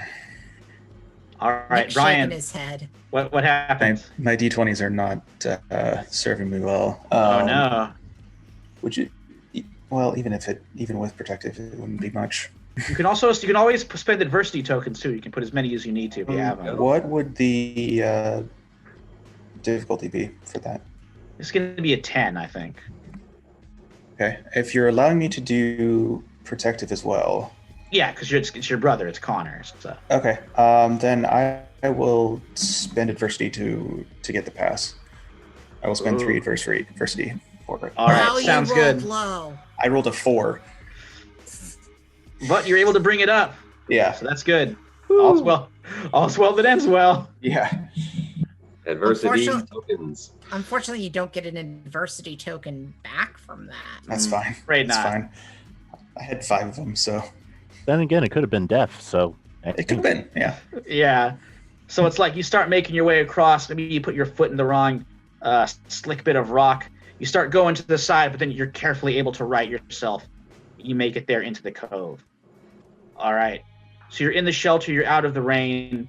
All right, Nick's Brian. shaking his head. What happened? My D20s are not serving me well. Oh no! Would you? Well, even with protective, it wouldn't be much. You can always spend adversity tokens too. You can put as many as you need to if you have them. What would the difficulty be for that? It's going to be a 10, I think. Okay. If you're allowing me to do protective as well. Yeah, because it's your brother. It's Connor. So. Okay. Then I will spend adversity to get the pass. I will spend 3 adversity for it. All right, Oh, sounds you rolled good. low. I rolled a 4. But you're able to bring it up. Yeah. So that's good. All's well that ends well. Yeah. Adversity tokens. Unfortunately, you don't get an adversity token back from that. That's fine. Afraid That's not. fine. I had 5 of them, so Then again, it could have been deaf, so... it could have been, yeah. Yeah. So it's like you start making your way across. Maybe you put your foot in the wrong slick bit of rock. You start going to the side, but then you're carefully able to right yourself. You make it there into the cove. All right. So you're in the shelter. You're out of the rain.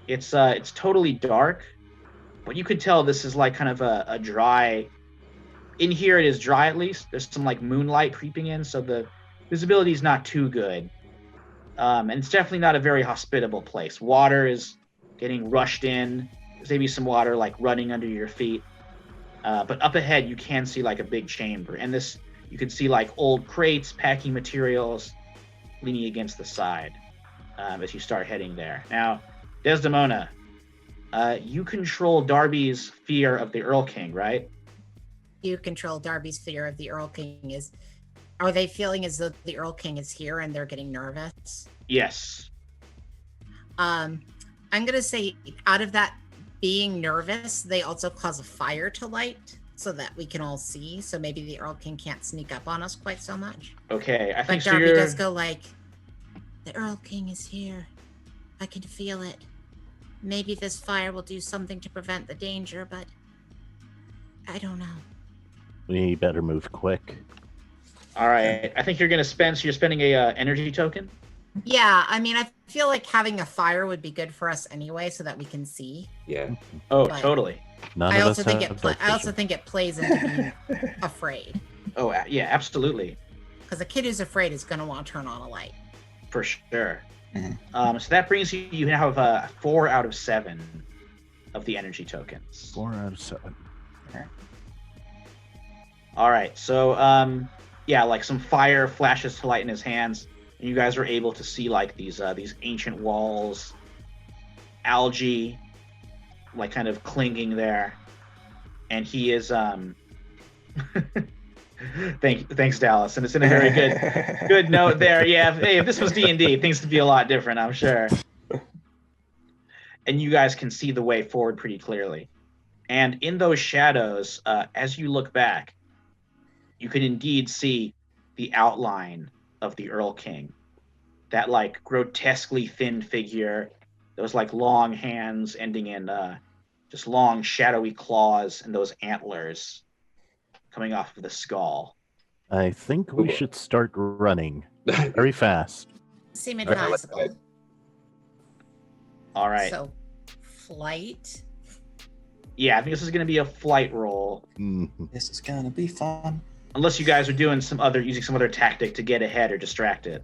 It's totally dark, but you could tell this is like kind of a dry. In here, it is dry at least. There's some like moonlight creeping in, so the visibility is not too good. And it's definitely not a very hospitable place. Water is getting rushed in. There's maybe some water like running under your feet. But up ahead, you can see like a big chamber. And this, you can see like old crates, packing materials leaning against the side as you start heading there. Now, Desdemona, you control Darby's fear of the Earl King, right? You control Darby's fear of the Earl King. Are they feeling as though the Earl King is here and they're getting nervous? Yes. I'm gonna say out of that being nervous, they also cause a fire to light so that we can all see. So maybe the Earl King can't sneak up on us quite so much. Okay, I think But Darby does go like, the Earl King is here. I can feel it. Maybe this fire will do something to prevent the danger, but I don't know. We better move quick. All right. I think you're going to spend, so you're spending a energy token? Yeah, I mean, I feel like having a fire would be good for us anyway, so that we can see. Yeah. Oh, But- totally. None I of also us think have dark I also vision. think it plays into being afraid, Oh, yeah, absolutely. because a kid who's afraid is going to want to turn on a light. For sure. Mhm. So that brings you have 4 out of 7 of the energy tokens. 4 out of 7. All right. So, yeah, like some fire flashes to light in his hands, and you guys are able to see like these ancient walls, algae, like kind of clinging there, and he is Thanks, Dallas, and it's in a very good note there. Yeah, hey, if this was D&D, things would be a lot different, I'm sure. And you guys can see the way forward pretty clearly. And in those shadows, as you look back, you can indeed see the outline of the Earl King. That like grotesquely thin figure, those like long hands ending in just long shadowy claws, and those antlers coming off of the skull. I think we should start running very fast. Seem Okay, let's advisable. head. All right. So, flight. Yeah, I think this is going to be a flight roll, Mhm. This is gonna be fun. unless you guys are doing using some other tactic to get ahead or distract it.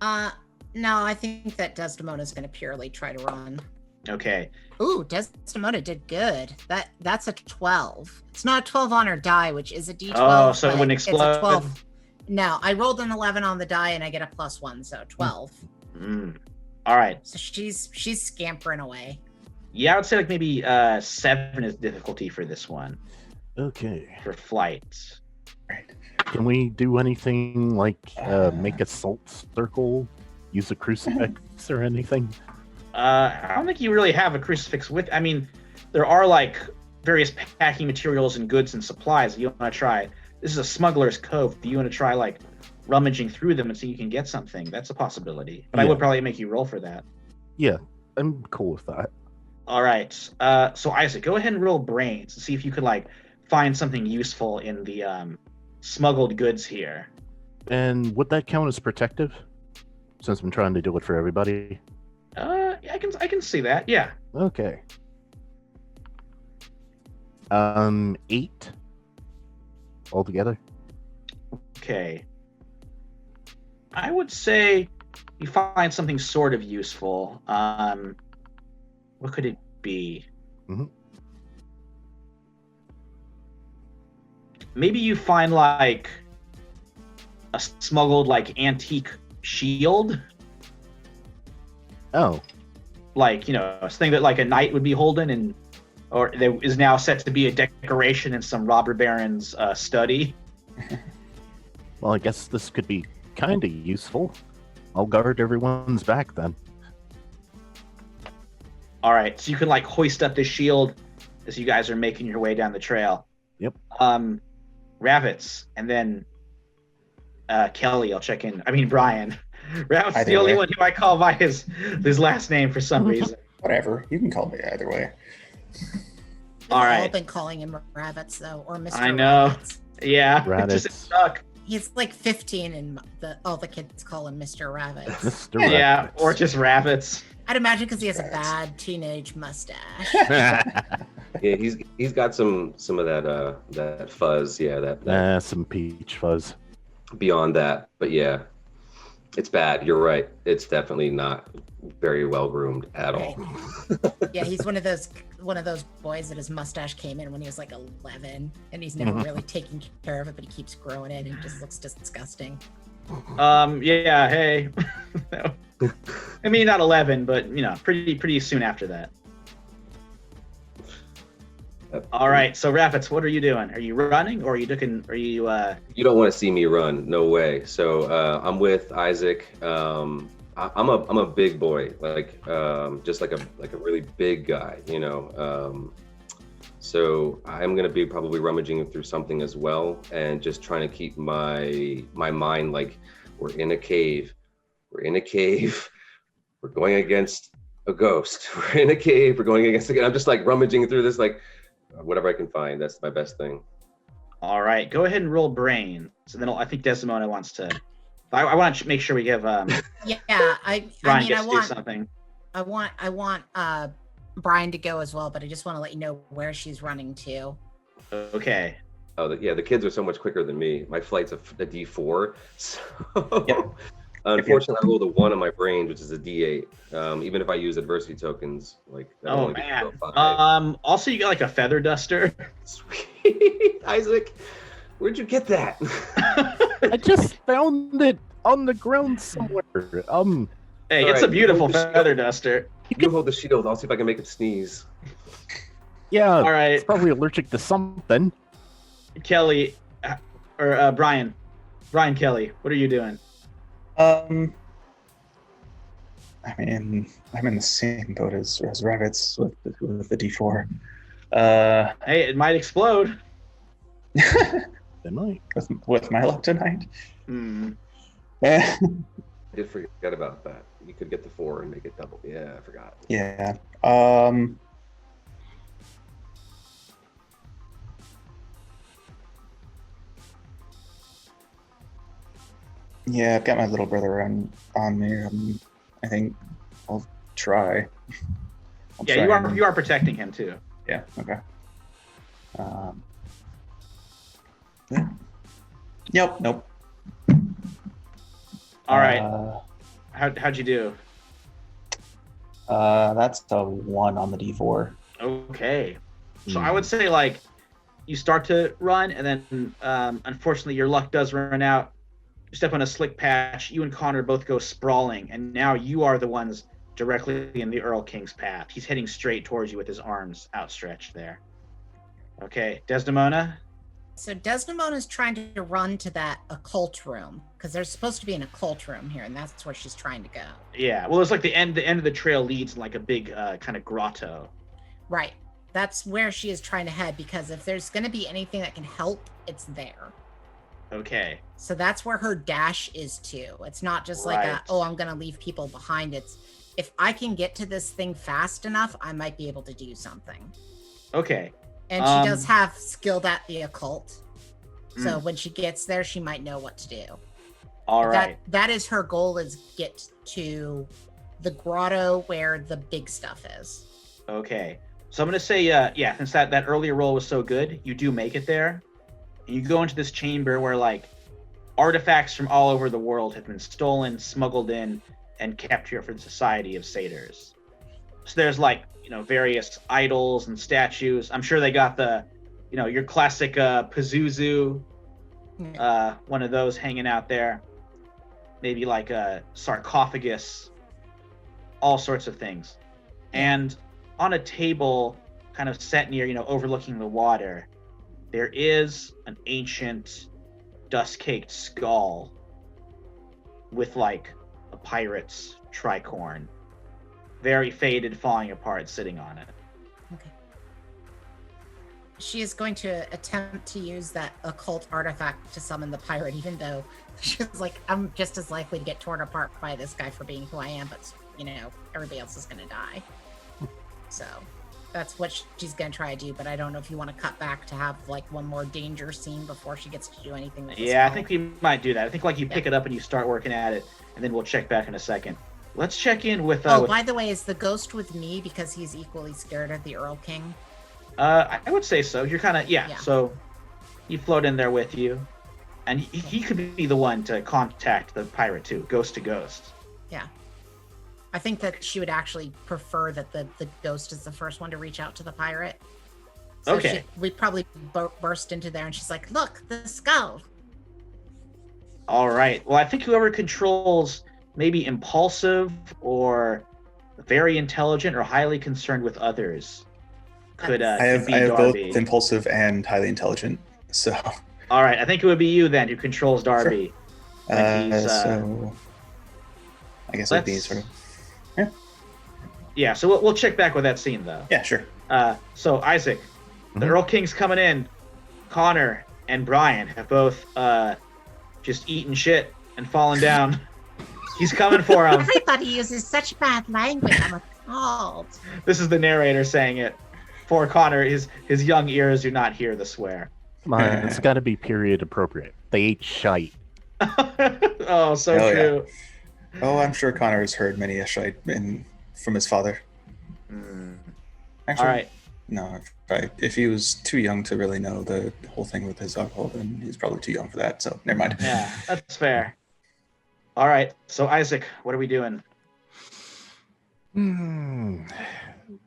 No, I think that Desdemona's going to purely try to run. Okay. Ooh, Desdemona did good. That's a 12. It's not a 12 on her die, which is a D12. Oh, so it but wouldn't it's a explode? 12. No, I rolled an 11 on the die and I get a +1, so 12. All right. So she's scampering away. Yeah, I would say like maybe 7 is difficulty for this one Okay. for flight. Right. Can we do anything like make a salt circle, use a crucifix or anything? I don't think you really have a crucifix with. I mean, there are like various packing materials and goods and supplies. You want to try. This is a smuggler's cove. Do you want to try like rummaging through them and see if you can get something? That's a possibility. But I Yeah. would probably make you roll for that. Yeah, I'm cool with that. All right. So Isaac, go ahead and roll brains and see if you could like find something useful in the smuggled goods here. And would that count as protective? Since I'm trying to do it for everybody. Yeah, I can see that. Yeah. Okay. 8 altogether. Okay. I would say you find something sort of useful. What could it be? Mhm. maybe you find like a smuggled like antique shield, Oh, like a thing that like a knight would be holding, or that is now set to be a decoration in some robber baron's study. well, I guess this could be kind of useful. I'll guard everyone's back then. All right, so you can like hoist up this shield as you guys are making your way down the trail. Yep. Ravitz, and then Kelly. I'll check in. I mean Brian. Ravitz is the Either only way. one who I call by his last name for some reason. Whatever. You can call me either way. All We've right. all been calling him Ravitz though, or Mr. I know. Ravitz. Yeah, it Raditz. just stuck. He's like 15, and all the kids call him Mr. Ravitz. Mr. Yeah, Rabbit. or just Ravitz. I'd imagine because he has a Ravitz. bad teenage mustache. Yeah, he's got some of that fuzz. Yeah, that Some peach fuzz. beyond that, but yeah, it's bad. You're right. It's definitely not very well groomed at all. Yeah, he's one of those boys that his mustache came in when he was like 11, and he's never really taken care of it, but he keeps growing it and just looks disgusting. Yeah, hey. I mean, not 11, but pretty soon after that. All right, so Ravitz, what are you doing? Are you running, or are you looking? Are you? You don't want to see me run, no way. So I'm with Isaac. I'm a big boy, like just like a really big guy, So I'm gonna be probably rummaging through something as well, and just trying to keep my mind like we're in a cave. We're in a cave. We're going against a ghost. We're in a cave. We're going against. I'm just like rummaging through this, like whatever I can find. That's my best thing. All right, go ahead and roll brain. So then I think Desdemona wants to. I want to make sure we give Yeah, I Brian mean, gets I to do want something. I want Brian to go as well, but I just want to let you know where she's running to. Okay. Oh, the kids are so much quicker than me. My flight's a D4, so Yep. unfortunately, I rolled a 1 on my brain, which is a D8. Even if I use adversity tokens, like that'll Oh only get man. to a 5. Also, you got like a feather duster. Sweet, Isaac, where'd you get that? I just found it on the ground somewhere. Hey, All it's a right, beautiful hold the feather duster. You hold the shield. I'll see if I can make it sneeze. Yeah, All right. it's probably allergic to something. Kelly, or Brian Kelly, what are you doing? I mean, I'm in the same boat as Ravitz with the D4. Hey, it might explode. They might. with my luck tonight. Hmm. Eh, I did forget about that. You could get the 4 and make it double. Yeah, I forgot. yeah. Yeah, I've got my little brother on me. I think I'll try. I'll Yeah, try and- you are protecting him too. Yeah. Okay. Yeah. Yep. Nope. All right. How'd you do? That's a 1 on the D4. Okay. So I would say like you start to run, and then unfortunately your luck does run out. You step on a slick patch. You and Connor both go sprawling, and now you are the ones directly in the Earl King's path. He's heading straight towards you with his arms outstretched there. Okay, Desdemona. So Desdemona's trying to run to that occult room because there's supposed to be an occult room here, and that's where she's trying to go. Yeah, well, it's like the end of the trail leads in like a big kind of grotto. Right. That's where she is trying to head because if there's going to be anything that can help, it's there. Okay. So that's where her dash is too. It's not just like Right. I'm going to leave people behind. It's if I can get to this thing fast enough, I might be able to do something. Okay. And she does have skilled at the occult. So when she gets there, she might know what to do. All right. That is her goal, is get to the grotto where the big stuff is. Okay. So I'm going to say, since that earlier roll was so good, you do make it there. And you go into this chamber where, like, artifacts from all over the world have been stolen, smuggled in, and kept here for the Society of Satyrs. So there's, like, various idols and statues. I'm sure they got the your classic Pazuzu, one of those hanging out there. Maybe like a sarcophagus, all sorts of things. And on a table kind of set near, overlooking the water, there is an ancient dust-caked skull with like a pirate's tricorn, very faded, falling apart, sitting on it. Okay. She is going to attempt to use that occult artifact to summon the pirate, even though she's like, I'm just as likely to get torn apart by this guy for being who I am, but everybody else is going to die. So that's what she's going to try to do, but I don't know if you want to cut back to have like one more danger scene before she gets to do anything with this Yeah, I skull. think we might do that. I think like you pick it up and you start working at it, and then we'll check back in a second. Let's check in with... by the way, is the ghost with me because he's equally scared of the Earl King? I would say so. You're kind of... Yeah, so you float in there with you, and he could be the one to contact the pirate too, ghost to ghost. Yeah. I think that she would actually prefer that the ghost is the first one to reach out to the pirate. So Okay. we probably burst into there and she's like, look, the skull. All right. Well, I think whoever controls maybe impulsive or very intelligent or highly concerned with others could I have be both Darby. impulsive and highly intelligent. So. All right. I think it would be you then who controls Darby. When he's, so I guess it'd be sort of. Yeah. So we'll check back with that scene though. Yeah, sure. So Isaac, the Earl King's coming in. Connor and Brian have both just eaten shit and fallen down. He's coming for him. Everybody uses such bad language. I'm appalled. This is the narrator saying it. For Connor, his young ears do not hear the swear. Come on, it's got to be period appropriate. They ate shite. Oh, so Hell true. Yeah. Oh, I'm sure Connor has heard many a shite from his father. Actually, All right. No, if he was too young to really know the whole thing with his alcohol, then he's probably too young for that. So never mind. Yeah, that's fair. All right. So Isaac, what are we doing?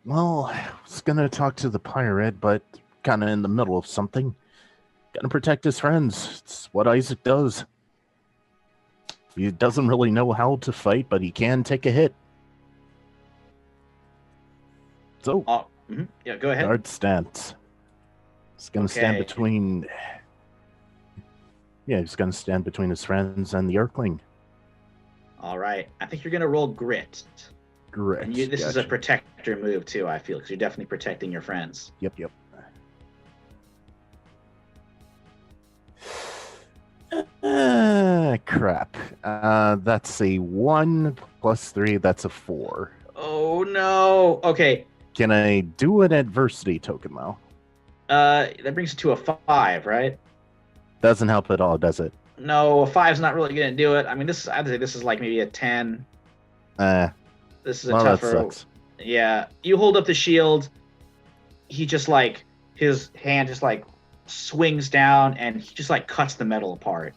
Well, I was gonna talk to the pirate, but kind of in the middle of something. Gotta protect his friends. It's what Isaac does. He doesn't really know how to fight, but he can take a hit. So, Yeah, go ahead. guard stance. He's gonna stand Okay. between. Yeah, he's gonna stand between his friends and the Earthling. All right. I think you're gonna roll grit. Correct. And this is a Gotcha. protector move too. I feel because you're definitely protecting your friends. Yep. Crap. That's a 1 plus 3. That's a 4. Oh no. Okay. Can I do an adversity token though? That brings it to a 5, right? Doesn't help at all, does it? No, a 5's not really gonna do it. I mean, I'd say this is like maybe a 10. This is a Well, that tougher. sucks. Yeah, you hold up the shield. He just like his hand just like swings down and he just like cuts the metal apart.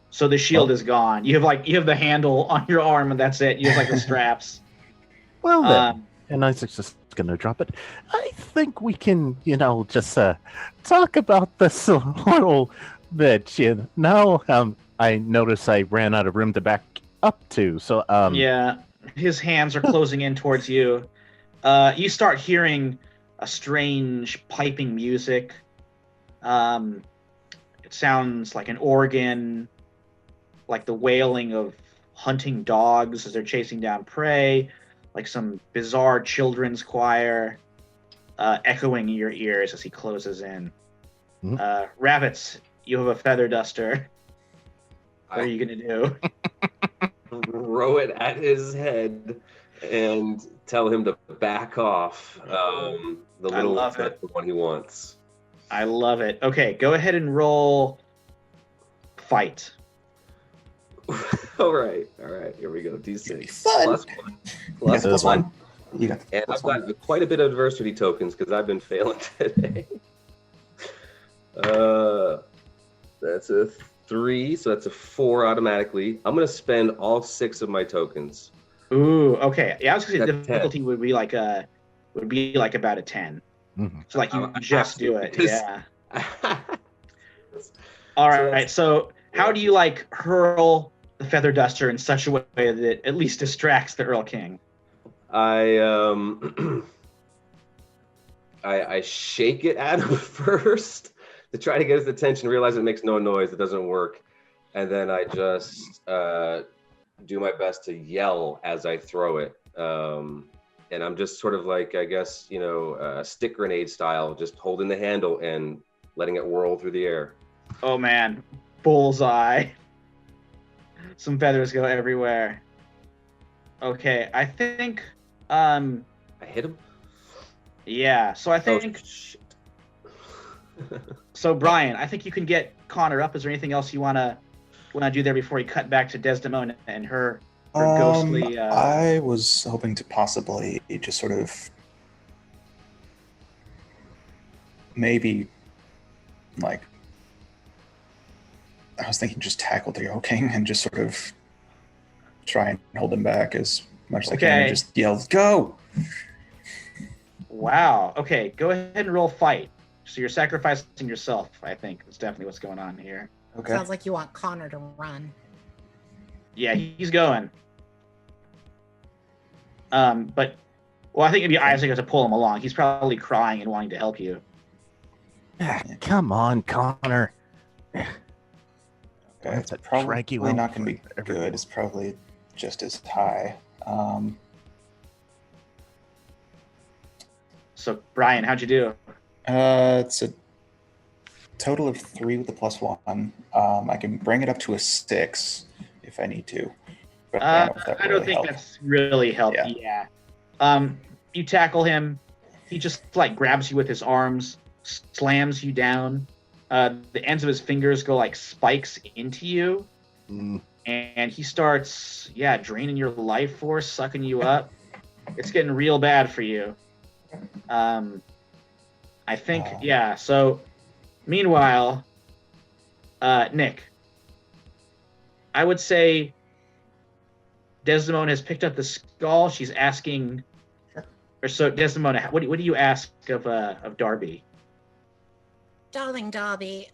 So the shield is gone. You have the handle on your arm and that's it. You have like the straps. Well then, and Isaac's just gonna drop it. I think we can, just talk about this a little bit. I notice I ran out of room to back up to. So Yeah, his hands are closing in towards you. You start hearing a strange piping music. It sounds like an organ, like the wailing of hunting dogs as they're chasing down prey, like some bizarre children's choir echoing in your ears as he closes in. Rabbits, you have a feather duster. What are you going to do? Throw it at his head and tell him to back off. The little love the it. one he wants. I love it. Okay, go ahead and roll fight. All right. Here we go. D6 Fun. plus 1. Plus Plus 1. one. You got And plus I've one. got quite a bit of adversity tokens because I've been failing today. That's a 3, so that's a 4 automatically. I'm gonna spend all 6 of my tokens. Ooh, okay. Yeah, I was gonna say the That's 10. difficulty would be like about a 10. Mhm. So like you I just have do to, it. because- Yeah. All right. So how do you like hurl the feather duster in such a way that it at least distracts the Earl King? I shake it at him first to try to get his attention, realize it makes no noise, it doesn't work. And then I just do my best to yell as I throw it. And I'm just sort of like, I guess, stick grenade style, just holding the handle and letting it whirl through the air. Oh man, bullseye. Some feathers go everywhere. Okay, I think I hit him? yeah, so I think shit. so Brian, I think you can get Connor up. Is there anything else you wanna do there before we cut back to Desdemona and her ghostly I was hoping to possibly just sort of maybe like I was thinking just tackle the Earl King and just sort of try and hold him back as much as I can and Okay. just yell, "Go!" Wow. Okay, go ahead and roll fight. So you're sacrificing yourself, I think. That's definitely what's going on here. Okay. Sounds like you want Connor to run. Yeah, he's going. But well, I think maybe Isaac has to pull him along. He's probably crying and wanting to help you. Ah, come on, Connor. Okay, have it's to probably drag you not out going to be for everything. good. It's probably just as high. So Brian, how'd you do? It's a total of 3 with the +1. I can bring it up to a 6 if I need to. But I don't know if that I really don't think help. that's really helpful. Yeah. You tackle him. He just like grabs you with his arms, slams you down. The ends of his fingers go like spikes into you, and he starts, draining your life force, sucking you up. It's getting real bad for you. I think, So, meanwhile, Nick, I would say Desdemona has picked up the skull. She's asking, or so Desdemona, what do you ask of Darby? Darling Darby,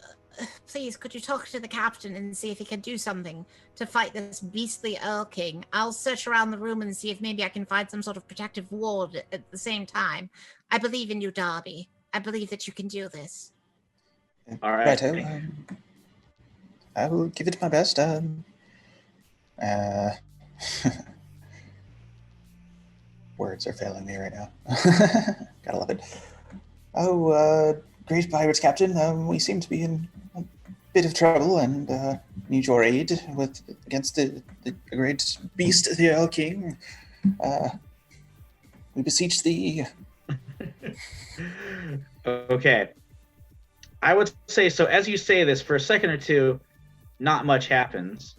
please, could you talk to the captain and see if he can do something to fight this beastly Earl King? I'll search around the room and see if maybe I can find some sort of protective wall at the same time. I believe in you, Darby. I believe that you can do this. All right. Righto. I will give it my best. Words are failing me right now. Gotta love it. Oh, great pirates captain. We seem to be in a bit of trouble and need your aid against the great beast, the Earl King. We beseech thee. Okay. I would say so. As you say this, for a second or two, not much happens.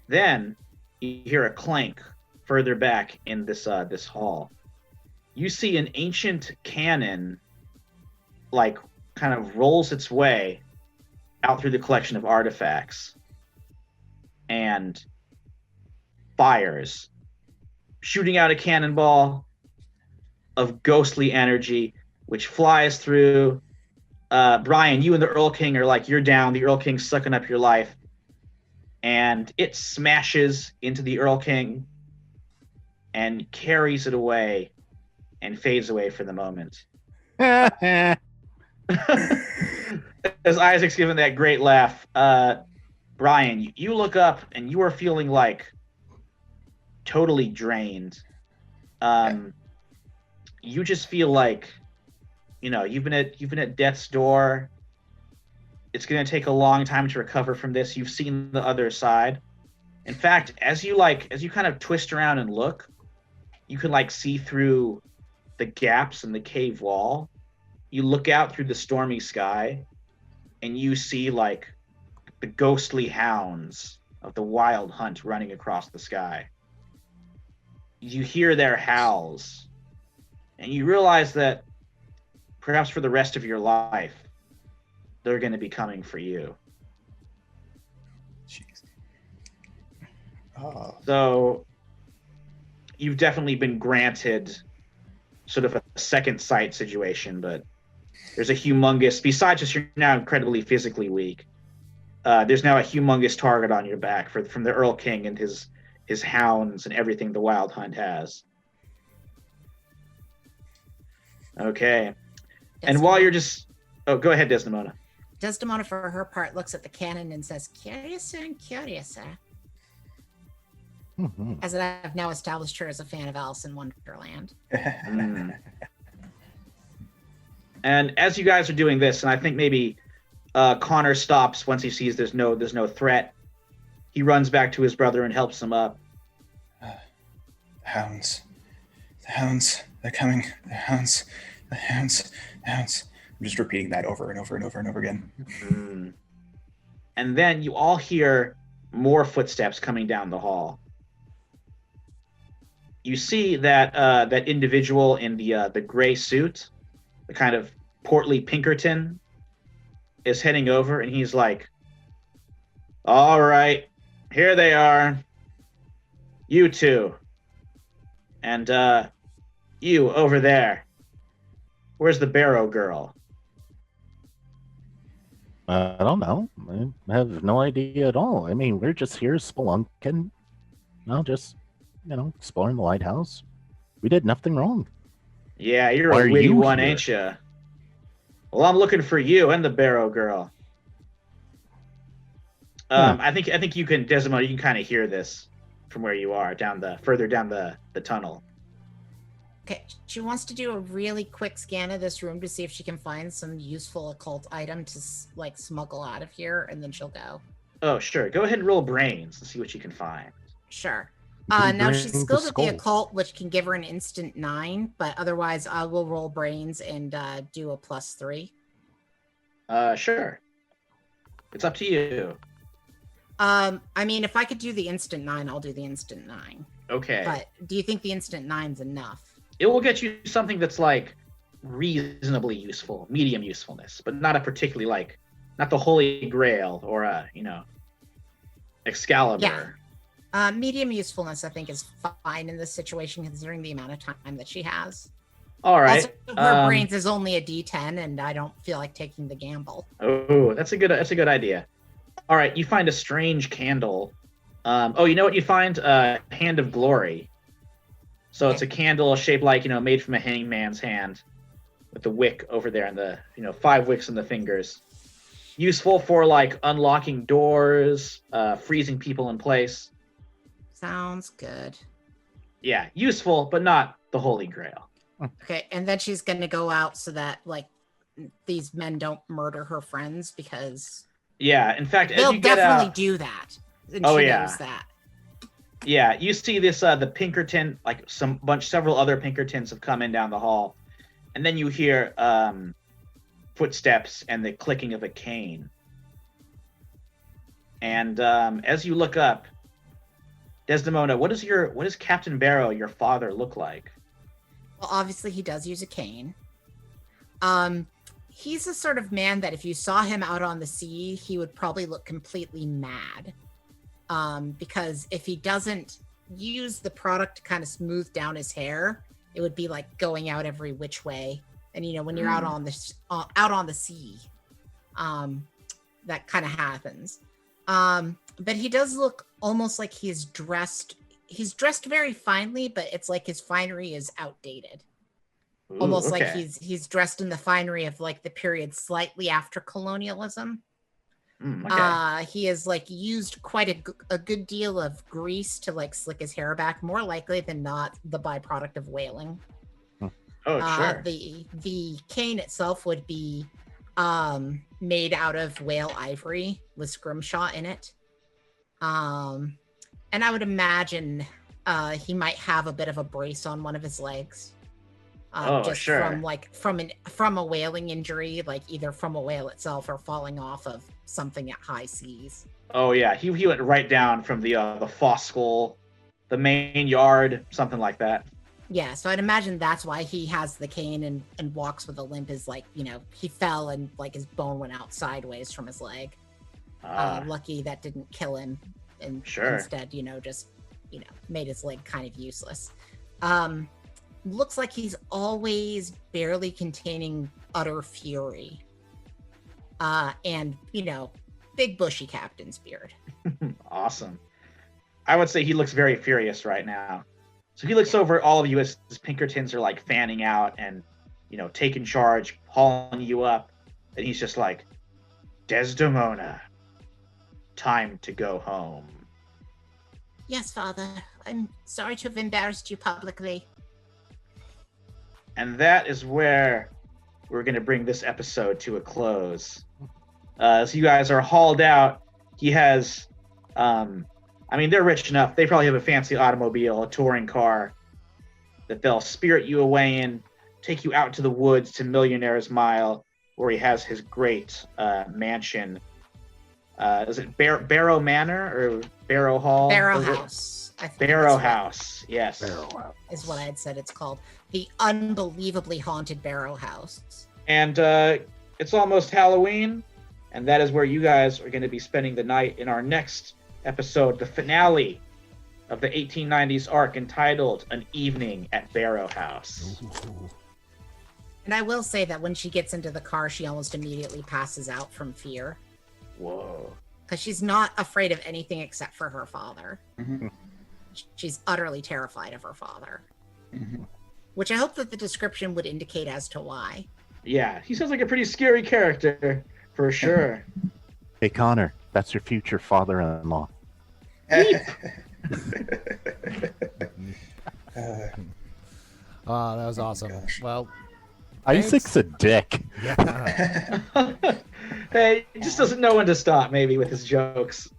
Then you hear a clank further back in this hall. You see an ancient cannon, like, kind of rolls its way out through the collection of artifacts and fires, shooting out a cannonball of ghostly energy, which flies through. Brian, you and the Earl King are like, you're down. The Earl King's sucking up your life. And it smashes into the Earl King and carries it away and fades away for the moment. As Isaac's giving that great laugh, Brian, you look up and you are feeling like totally drained. You just feel like, you've been at death's door. It's going to take a long time to recover from this. You've seen the other side. In fact, as you kind of twist around and look, you can see through the gaps in the cave wall. You look out through the stormy sky and you see the ghostly hounds of the wild hunt running across the sky. You hear their howls and you realize that perhaps for the rest of your life, they're going to be coming for you. Jeez. Oh. So you've definitely been granted sort of a second sight situation, but there's a humongous, besides just you're now incredibly physically weak, there's now a humongous target on your back from the Earl King and his hounds and everything the Wild Hunt has. Okay. And while you're just... Oh, go ahead, Desdemona. Desdemona, for her part, looks at the cannon and says, curiouser and curiouser. Mm-hmm. As I've now established her as a fan of Alice in Wonderland. And as you guys are doing this, and I think maybe Connor stops once he sees there's no threat, he runs back to his brother and helps him up. The hounds, they're coming. The hounds. I'm just repeating that over and over and over and over again. And then you all hear more footsteps coming down the hall. You see that that individual in the gray suit, the kind of portly Pinkerton, is heading over, and he's like, all right, here they are. You two. And you over there. Where's the Barrow girl? I don't know. I have no idea at all. I mean, we're just here spelunking. Just, exploring the lighthouse. We did nothing wrong. Yeah, you're Why a are witty you one, here? ain't you? Well, I'm looking for you and the Barrow girl. I think you can, Desmond, you can kind of hear this from where you are, further down the tunnel. Okay, she wants to do a really quick scan of this room to see if she can find some useful occult item to smuggle out of here, and then she'll go. Oh, sure. Go ahead and roll brains and see what you can find. Sure. You can Now bring she's the skilled at the skull. occult, which can give her an instant 9, but otherwise I will roll brains and do a +3. Sure. It's up to you. I mean, if I could do the instant 9, I'll do the instant 9. Okay. But do you think the instant 9's enough? It will get you something that's like reasonably useful, medium usefulness, but not a particularly not the Holy Grail or Excalibur. Yeah. Medium usefulness, I think, is fine in this situation, considering the amount of time that she has. All right. Also, her brains is only a D10, and I don't feel like taking the gamble. Oh, that's a good idea. All right, you find a strange candle. You know what you find? Hand of Glory. So it's a candle shaped like, made from a hangman's hand with the wick over there and the, 5 wicks in the fingers. Useful for unlocking doors, freezing people in place. Sounds good. Yeah, useful, but not the Holy Grail. Okay, and then she's going to go out so that, these men don't murder her friends, because... Yeah, in fact, as they'll you get definitely out... do that. And Oh, she yeah. knows that. Yeah, you see this, the Pinkerton, several other Pinkertons have come in down the hall. And then you hear footsteps and the clicking of a cane. And as you look up, Desdemona, what does Captain Barrow, your father, look like? Well, obviously he does use a cane. He's the sort of man that if you saw him out on the sea, he would probably look completely mad. Because if he doesn't use the product to kind of smooth down his hair, it would be like going out every which way. And when you're out on the sea, that kind of happens. But he does look almost like he's dressed very finely, but it's like his finery is outdated. Ooh, Almost okay. like he's dressed in the finery of the period slightly after colonialism. Okay. He has used quite a good deal of grease to slick his hair back, more likely than not the byproduct of whaling. Oh, sure. The cane itself would be made out of whale ivory with scrimshaw in it. And I would imagine he might have a bit of a brace on one of his legs. Just sure. from a whaling injury, either from a whale itself or falling off of something at high seas. Oh yeah, he went right down from the Foskel, the main yard, something like that. Yeah, so I'd imagine that's why he has the cane and walks with a limp, is he fell and his bone went out sideways from his leg. Lucky that didn't kill him, and Sure. instead, just made his leg kind of useless. looks like he's always barely containing utter fury. And, big bushy captain's beard. Awesome. I would say he looks very furious right now. So he looks over at all of you as his Pinkertons are like fanning out and, taking charge, hauling you up. And he's just like, Desdemona, time to go home. Yes, Father. I'm sorry to have embarrassed you publicly. And that is where we're going to bring this episode to a close. So you guys are hauled out. He has, they're rich enough. They probably have a fancy automobile, a touring car that they'll spirit you away in, take you out to the woods to Millionaire's Mile, where he has his great mansion. Is it Barrow Manor or Barrow Hall? Barrow House. Barrow House, yes. Barrow House. Is what I had said it's called. The unbelievably haunted Barrow House. And it's almost Halloween, and that is where you guys are going to be spending the night in our next episode, the finale of the 1890s arc entitled An Evening at Barrow House. Ooh. And I will say that when she gets into the car, she almost immediately passes out from fear. Whoa. Because she's not afraid of anything except for her father. Mm-hmm. She's utterly terrified of her father. Mm-hmm. Which I hope that the description would indicate as to why. Yeah, he sounds like a pretty scary character, for sure. Hey, Connor, that's your future father-in-law. Oh, that was awesome. gosh. Well, Isaac's a dick. yeah. Hey, he just doesn't know when to stop, maybe, with his jokes.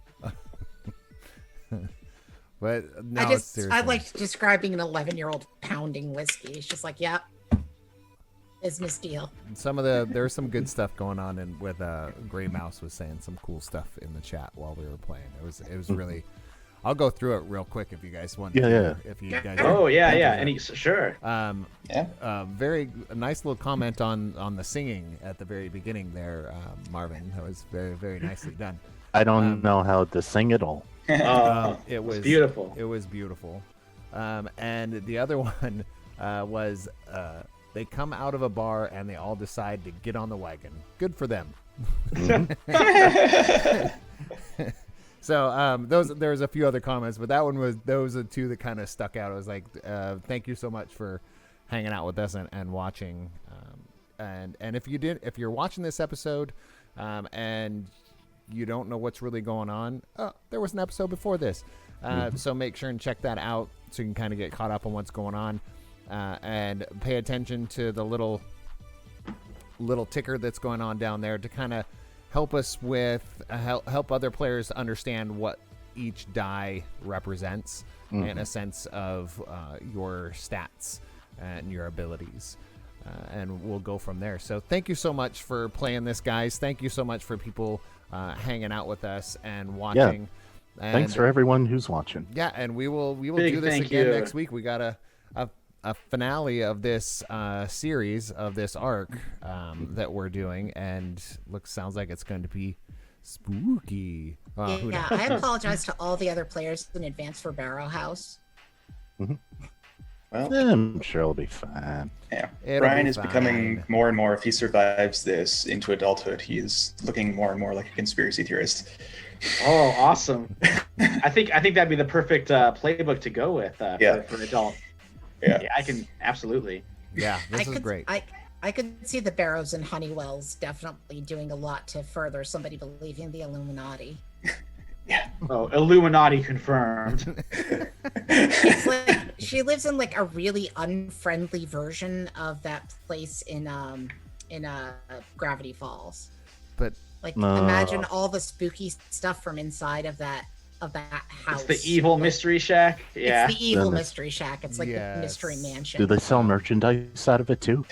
But no, I seriously. like describing an 11-year-old pounding whiskey. It's just like, yep, business deal. There's some good stuff going on, and with Gray Mouse was saying some cool stuff in the chat while we were playing. It was really. I'll go through it real quick if you guys want. Yeah. If you guys. Oh, yeah. And Sure. very nice little comment on the singing at the very beginning there, Marvin. That was very, very nicely done. I don't know how to sing at all. It was beautiful. It was beautiful. And the other one was they come out of a bar and they all decide to get on the wagon. Good for them. So there's a few other comments, but those are two that kind of stuck out. I was like, thank you so much for hanging out with us and watching. And if you're watching this episode, and you don't know what's really going on, there was an episode before this. So make sure and check that out so you can kind of get caught up on what's going on, and pay attention to the little ticker that's going on down there to kind of help us with help other players understand what each die represents and a sense of your stats and your abilities. And we'll go from there. So thank you so much for playing this, guys. Thank you so much for people hanging out with us and watching. Yeah. Thanks for everyone who's watching. Yeah, and we will Big do this thank again you. next week. We got a finale of this series of this arc that we're doing, and sounds like it's going to be spooky. Who knows? I apologize to all the other players in advance for Barrow House. Well, I'm sure it'll be fine. yeah. It'll Brian be is becoming fine. more and more, if he survives this into adulthood, he is looking more and more like a conspiracy theorist. Oh, awesome. I think that'd be the perfect playbook to go with for adult. Yeah. I can absolutely. Yeah, this is great. I could see the Barrows and Honeywells definitely doing a lot to further somebody believing the Illuminati. Oh, Illuminati confirmed. It's like she lives in like a really unfriendly version of that place in Gravity Falls. But Like imagine all the spooky stuff from inside of that house. It's the evil mystery shack. Yeah. It's the evil Then mystery shack. It's like the mystery mansion. Do they sell merchandise out of it too?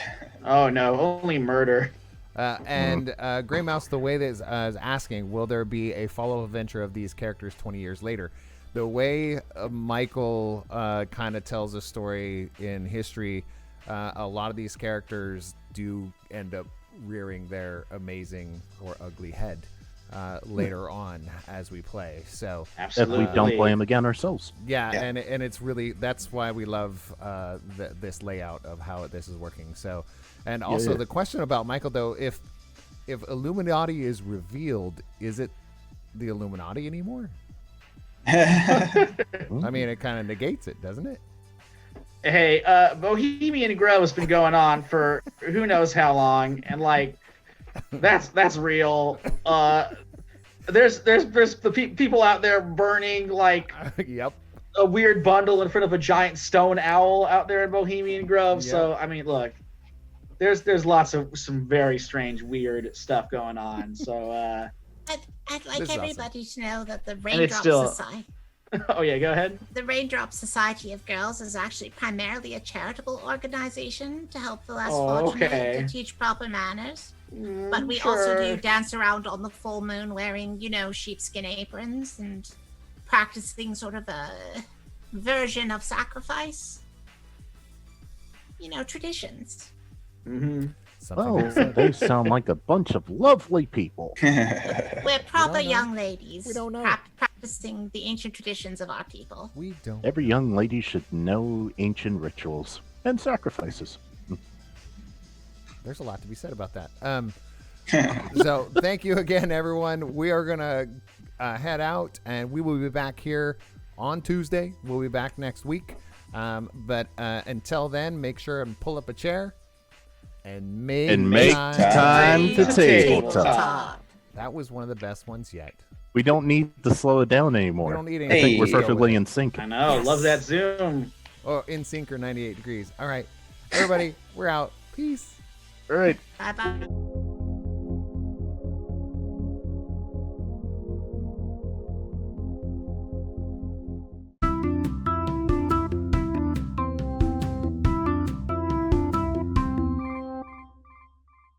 Oh no, only murder. And Gray Mouse, the way that is asking, will there be a follow-up adventure of these characters 20 years later? The way Michael kind of tells a story in history, a lot of these characters do end up rearing their amazing or ugly head. later on as we play. So If Absolutely. we don't play them again ourselves. yeah, Yeah. and it's really, that's why we love this layout of how this is working. So, and also yeah. the question about Michael though, if Illuminati is revealed, is it the Illuminati anymore? I mean, it kind of negates it, doesn't it? Hey, Bohemian Grove has been going on for who knows how long, and like, that's real. There's the people out there burning like Yep. a weird bundle in front of a giant stone owl out there in Bohemian Grove. Yep. So I mean, look, there's lots of some very strange, weird stuff going on. So I'd This like is awesome. everybody to know that the it's Raindrop still- Society. oh yeah, go ahead. The Raindrop Society of Girls is actually primarily a charitable organization to help the less Oh, fortunate okay. to teach proper manners. But we also do dance around on the full moon wearing, sheepskin aprons and practicing sort of a version of sacrifice. Traditions. Mm-hmm. Something Oh, like that. they sound like a bunch of lovely people. We're proper don't know. young ladies. We don't know. Practicing the ancient traditions of our people. We don't. Every young lady should know ancient rituals and sacrifices. There's a lot to be said about that. So thank you again, everyone. We are gonna head out, and we will be back here on Tuesday. We'll be back next week. But until then, make sure and pull up a chair and make time to tabletop. That was one of the best ones yet. We don't need to slow it down anymore. We don't need I anything think we're to deal perfectly with in sync. I know. Yes. Love that Zoom. or in sync or 98 degrees. All right, everybody, we're out. Peace. All right. Bye bye.